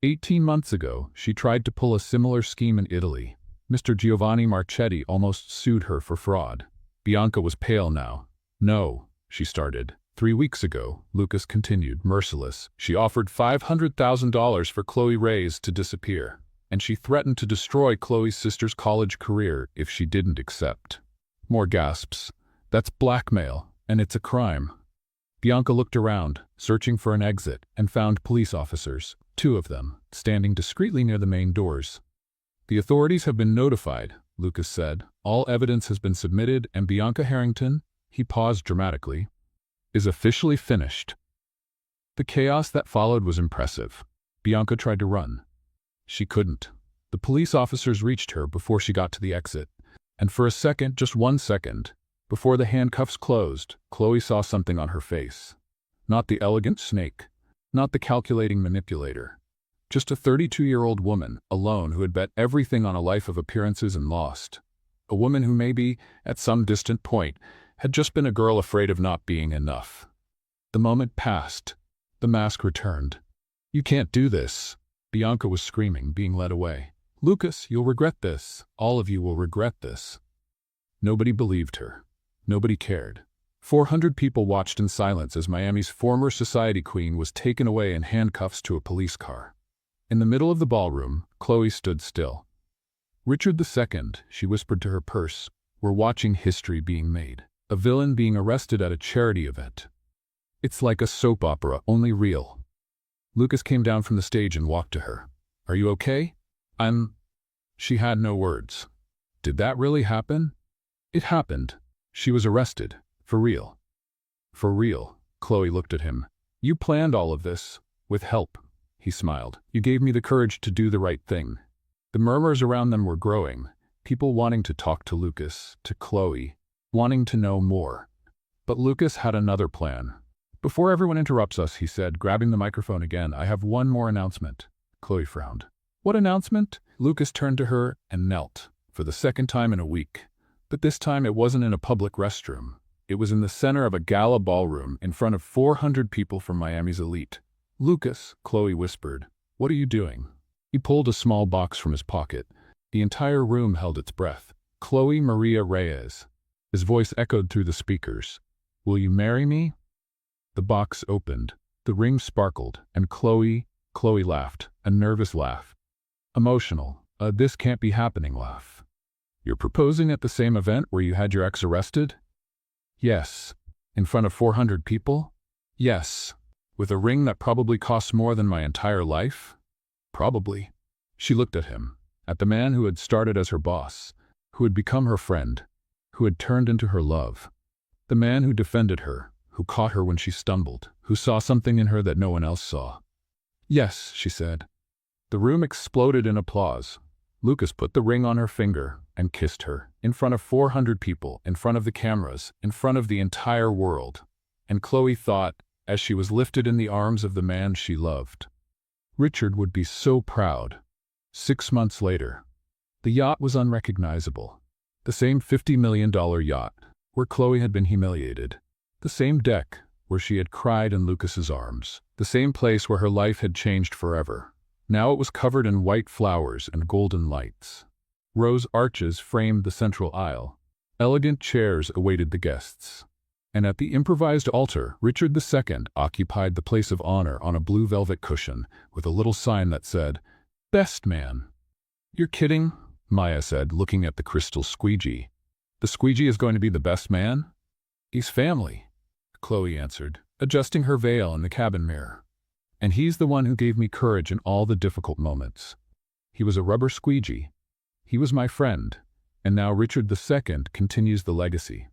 18 months ago, she tried to pull a similar scheme in Italy. Mr. Giovanni Marchetti almost sued her for fraud. Bianca was pale now. "No," she started. 3 weeks ago, Lucas continued, merciless, she offered $500,000 for Chloe Reyes to disappear, and she threatened to destroy Chloe's sister's college career if she didn't accept. More gasps. "That's blackmail, and it's a crime." Bianca looked around, searching for an exit, and found police officers, 2 of them, standing discreetly near the main doors. "The authorities have been notified," Lucas said. "All evidence has been submitted, and Bianca Harrington, He paused dramatically. Is officially finished. The chaos that followed was impressive. Bianca tried to run. She couldn't. The police officers reached her before she got to the exit. And for a second, just 1 second, before the handcuffs closed, Chloe saw something on her face. Not the elegant snake. Not the calculating manipulator. Just a 32-year-old woman, alone, who had bet everything on a life of appearances and lost. A woman who maybe, at some distant point, had just been a girl afraid of not being enough. The moment passed. The mask returned. You can't do this. Bianca was screaming, being led away. Lucas, you'll regret this. All of you will regret this. Nobody believed her. Nobody cared. 400 people watched in silence as Miami's former society queen was taken away in handcuffs to a police car. In the middle of the ballroom, Chloe stood still. Richard II, she whispered to her purse, we're watching history being made. A villain being arrested at a charity event. It's like a soap opera, only real. Lucas came down from the stage and walked to her. Are you okay? She had no words. Did that really happen? It happened. She was arrested. For real. For real. Chloe looked at him. You planned all of this. With help. He smiled. You gave me the courage to do the right thing. The murmurs around them were growing. People wanting to talk to Lucas, to Chloe, wanting to know more. But Lucas had another plan. Before everyone interrupts us, he said, grabbing the microphone again, I have one more announcement. Chloe frowned. What announcement? Lucas turned to her and knelt, for the second time in a week. But this time it wasn't in a public restroom. It was in the center of a gala ballroom in front of 400 people from Miami's elite. Lucas, Chloe whispered, what are you doing? He pulled a small box from his pocket. The entire room held its breath. Chloe Maria Reyes. His voice echoed through the speakers. Will you marry me? The box opened. The ring sparkled, and Chloe laughed, a nervous laugh. Emotional, this can't be happening laugh. You're proposing at the same event where you had your ex arrested? Yes. In front of 400 people? Yes. With a ring that probably costs more than my entire life? Probably. She looked at him, at the man who had started as her boss, who had become her friend, who had turned into her love. The man who defended her, who caught her when she stumbled, who saw something in her that no one else saw. Yes, she said. The room exploded in applause. Lucas put the ring on her finger and kissed her, in front of 400 people, in front of the cameras, in front of the entire world. And Chloe thought, as she was lifted in the arms of the man she loved, Richard would be so proud. 6 months later, the yacht was unrecognizable. The same $50 million yacht, where Chloe had been humiliated. The same deck, where she had cried in Lucas's arms. The same place where her life had changed forever. Now it was covered in white flowers and golden lights. Rose arches framed the central aisle. Elegant chairs awaited the guests. And at the improvised altar, Richard II occupied the place of honor on a blue velvet cushion with a little sign that said, Best Man. You're kidding? Maya said, looking at the crystal squeegee. The squeegee is going to be the best man? He's family, Chloe answered, adjusting her veil in the cabin mirror. And he's the one who gave me courage in all the difficult moments. He was a rubber squeegee. He was my friend. And now Richard II continues the legacy.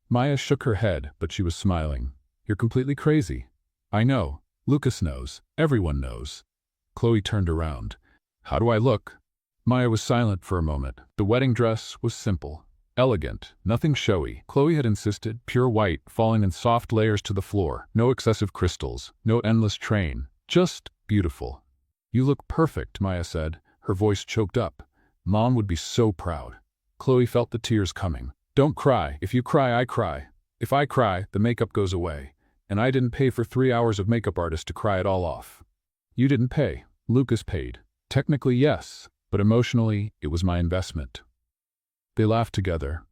Maya shook her head, but she was smiling. You're completely crazy. I know. Lucas knows. Everyone knows. Chloe turned around. How do I look? Maya was silent for a moment. The wedding dress was simple, elegant, nothing showy. Chloe had insisted, pure white, falling in soft layers to the floor. No excessive crystals, no endless train. Just beautiful. You look perfect, Maya said, her voice choked up. Mom would be so proud. Chloe felt the tears coming. Don't cry. If you cry, I cry. If I cry, the makeup goes away. And I didn't pay for 3 hours of makeup artist to cry it all off. You didn't pay. Lucas paid. Technically, yes. But emotionally, it was my investment. They laughed together.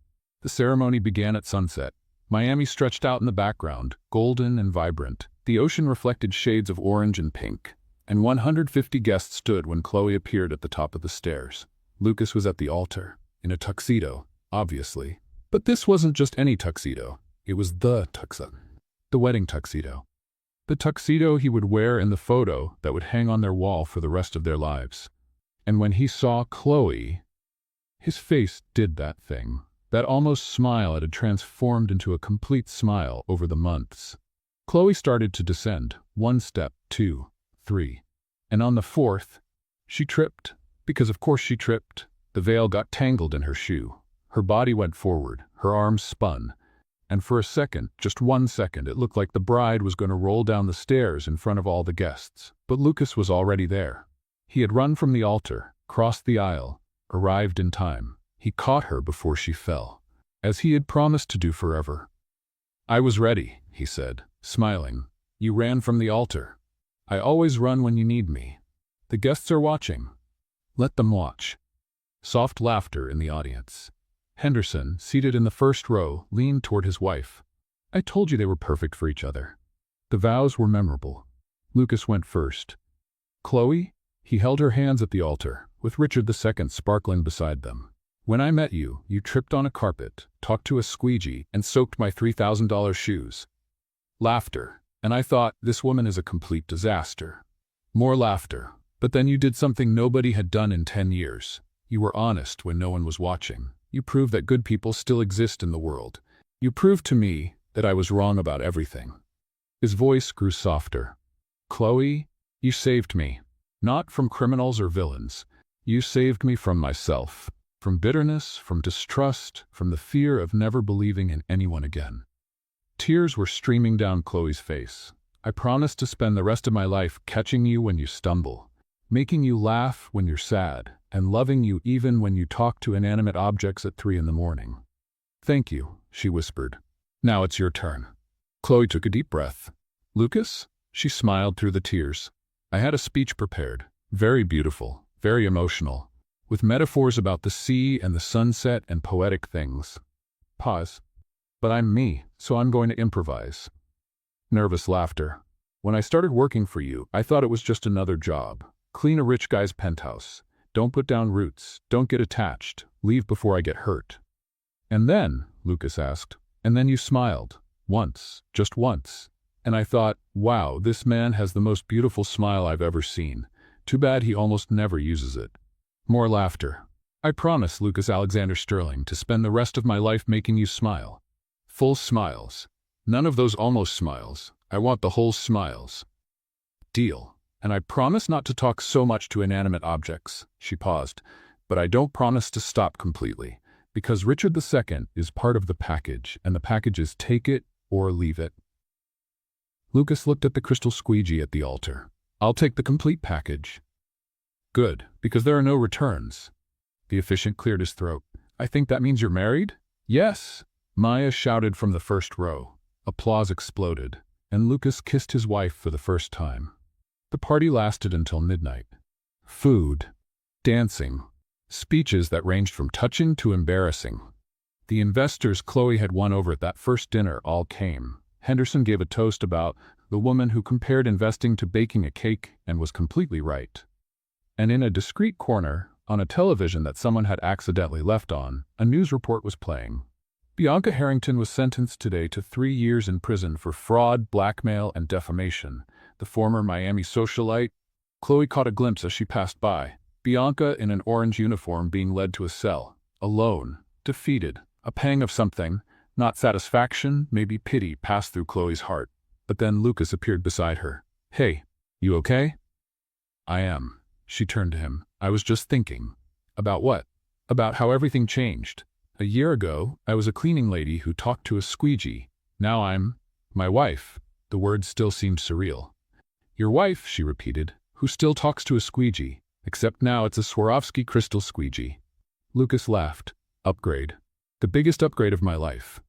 The ceremony began at sunset. Miami stretched out in the background, golden and vibrant. The ocean reflected shades of orange and pink. And 150 guests stood when Chloe appeared at the top of the stairs. Lucas was at the altar, in a tuxedo, obviously. But this wasn't just any tuxedo. It was the tuxedo. The wedding tuxedo. The tuxedo he would wear in the photo that would hang on their wall for the rest of their lives. And when he saw Chloe, his face did that thing. That almost smile had transformed into a complete smile over the months. Chloe started to descend, 1 step, 2, 3. And on the 4th, she tripped. Because of course she tripped. The veil got tangled in her shoe. Her body went forward, her arms spun. And for a second, just 1 second, it looked like the bride was going to roll down the stairs in front of all the guests. But Lucas was already there. He had run from the altar, crossed the aisle, arrived in time. He caught her before she fell, as he had promised to do forever. "I was ready," he said, smiling. "You ran from the altar. I always run when you need me. The guests are watching. Let them watch." Soft laughter in the audience. Henderson, seated in the first row, leaned toward his wife. "I told you they were perfect for each other." The vows were memorable. Lucas went first. "Chloe?" He held her hands at the altar, with Richard II sparkling beside them. "When I met you, you tripped on a carpet, talked to a squeegee, and soaked my $3,000 shoes." Laughter. "And I thought, this woman is a complete disaster." More laughter. "But then you did something nobody had done in 10 years. You were honest when no one was watching. You proved that good people still exist in the world. You proved to me that I was wrong about everything." His voice grew softer. "Chloe, you saved me. Not from criminals or villains. You saved me from myself. From bitterness, from distrust, from the fear of never believing in anyone again." Tears were streaming down Chloe's face. "I promised to spend the rest of my life catching you when you stumble, making you laugh when you're sad, and loving you even when you talk to inanimate objects at 3 in the morning." "Thank you," she whispered. "Now it's your turn." Chloe took a deep breath. "Lucas?" She smiled through the tears. "I had a speech prepared. Very beautiful, very emotional, with metaphors about the sea and the sunset and poetic things." Pause. "But I'm me, so I'm going to improvise." Nervous laughter. "When I started working for you, I thought it was just another job. Clean a rich guy's penthouse. Don't put down roots. Don't get attached. Leave before I get hurt." "And then?" Lucas asked. "And then you smiled. Once. Just once. And I thought, wow, this man has the most beautiful smile I've ever seen. Too bad he almost never uses it." More laughter. "I promise, Lucas Alexander Sterling, to spend the rest of my life making you smile. Full smiles. None of those almost smiles. I want the whole smiles." "Deal. And I promise not to talk so much to inanimate objects." She paused. "But I don't promise to stop completely, because Richard II is part of the package, and the package is take it or leave it." Lucas looked at the crystal squeegee at the altar. "I'll take the complete package." "Good, because there are no returns." The officiant cleared his throat. "I think that means you're married?" "Yes," Maya shouted from the first row. Applause exploded, and Lucas kissed his wife for the first time. The party lasted until midnight. Food, dancing, speeches that ranged from touching to embarrassing. The investors Chloe had won over at that first dinner all came. Henderson gave a toast about the woman who compared investing to baking a cake and was completely right. And in a discreet corner, on a television that someone had accidentally left on, a news report was playing. Bianca Harrington was sentenced today to 3 years in prison for fraud, blackmail, and defamation. The former Miami socialite. Chloe caught a glimpse as she passed by. Bianca in an orange uniform being led to a cell. Alone. Defeated. A pang of something, not satisfaction, maybe pity, passed through Chloe's heart. But then Lucas appeared beside her. "Hey, you okay?" "I am." She turned to him. "I was just thinking." "About what?" "About how everything changed. A year ago, I was a cleaning lady who talked to a squeegee. Now I'm my wife." The words still seemed surreal. "Your wife," she repeated, "who still talks to a squeegee, except now it's a Swarovski crystal squeegee." Lucas laughed. "Upgrade. The biggest upgrade of my life."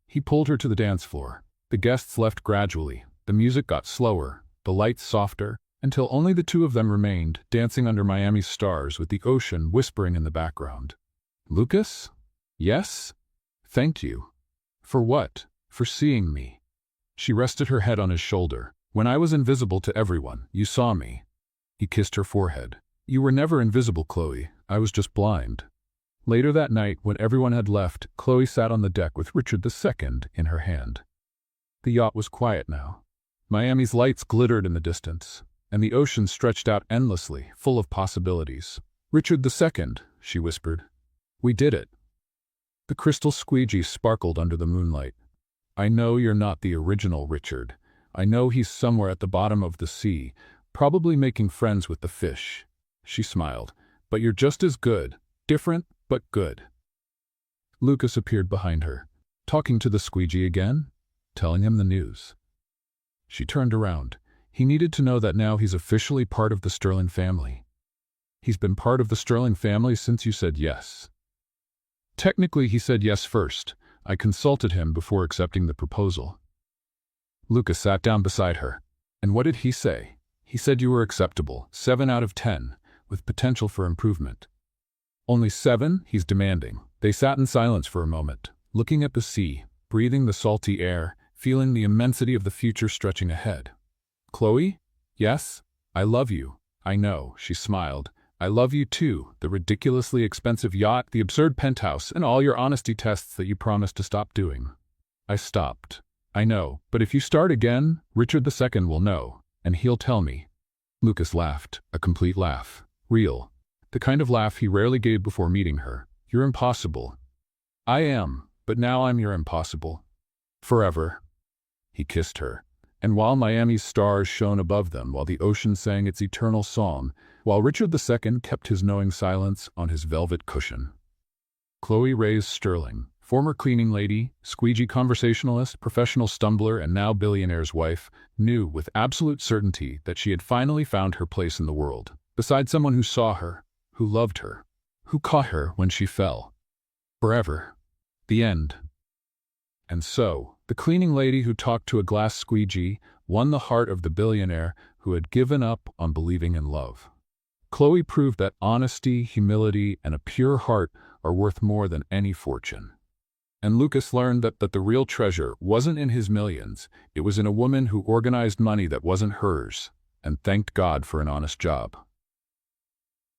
He pulled her to the dance floor. The guests left gradually. The music got slower, the lights softer, until only the two of them remained, dancing under Miami's stars with the ocean whispering in the background. "Lucas?" "Yes?" "Thank you." "For what?" "For seeing me." She rested her head on his shoulder. "When I was invisible to everyone, you saw me." He kissed her forehead. "You were never invisible, Chloe. I was just blind." Later that night, when everyone had left, Chloe sat on the deck with Richard II in her hand. The yacht was quiet now. Miami's lights glittered in the distance, and the ocean stretched out endlessly, full of possibilities. "Richard II," she whispered. "We did it." The crystal squeegee sparkled under the moonlight. I know you're not the original Richard. I know he's somewhere at the bottom of the sea, probably making friends with the fish. She smiled. But you're just as good. Different, but good. Lucas appeared behind her. Talking to the squeegee again? Telling him the news. She turned around. He needed to know that now he's officially part of the Sterling family. He's been part of the Sterling family since you said yes. Technically, he said yes first. I consulted him before accepting the proposal. Lucas sat down beside her. And what did he say? He said you were acceptable, 7 out of 10, with potential for improvement. Only 7? He's demanding. They sat in silence for a moment, looking at the sea, breathing the salty air, feeling the immensity of the future stretching ahead. Chloe? Yes? I love you. I know, she smiled. I love you too, the ridiculously expensive yacht, the absurd penthouse, and all your honesty tests that you promised to stop doing. I stopped. I know, but if you start again, Richard II will know, and he'll tell me. Lucas laughed, a complete laugh. Real. The kind of laugh he rarely gave before meeting her. You're impossible. I am, but now I'm your impossible. Forever. He kissed her. And while Miami's stars shone above them, while the ocean sang its eternal song, while Richard II kept his knowing silence on his velvet cushion. Chloe Reyes Sterling, former cleaning lady, squeegee conversationalist, professional stumbler, and now billionaire's wife, knew with absolute certainty that she had finally found her place in the world, beside someone who saw her, who loved her, who caught her when she fell. Forever. The end. And so, the cleaning lady who talked to a glass squeegee won the heart of the billionaire who had given up on believing in love. Chloe proved that honesty, humility, and a pure heart are worth more than any fortune. And Lucas learned that the real treasure wasn't in his millions, it was in a woman who organized money that wasn't hers, and thanked God for an honest job.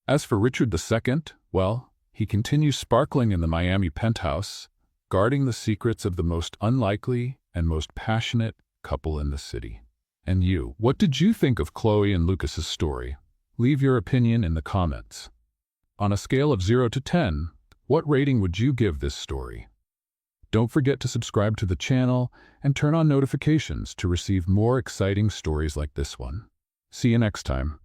As for Richard II, well, he continues sparkling in the Miami penthouse, guarding the secrets of the most unlikely and most passionate couple in the city. And you, what did you think of Chloe and Lucas's story? Leave your opinion in the comments. On a scale of 0 to 10, what rating would you give this story? Don't forget to subscribe to the channel and turn on notifications to receive more exciting stories like this one. See you next time.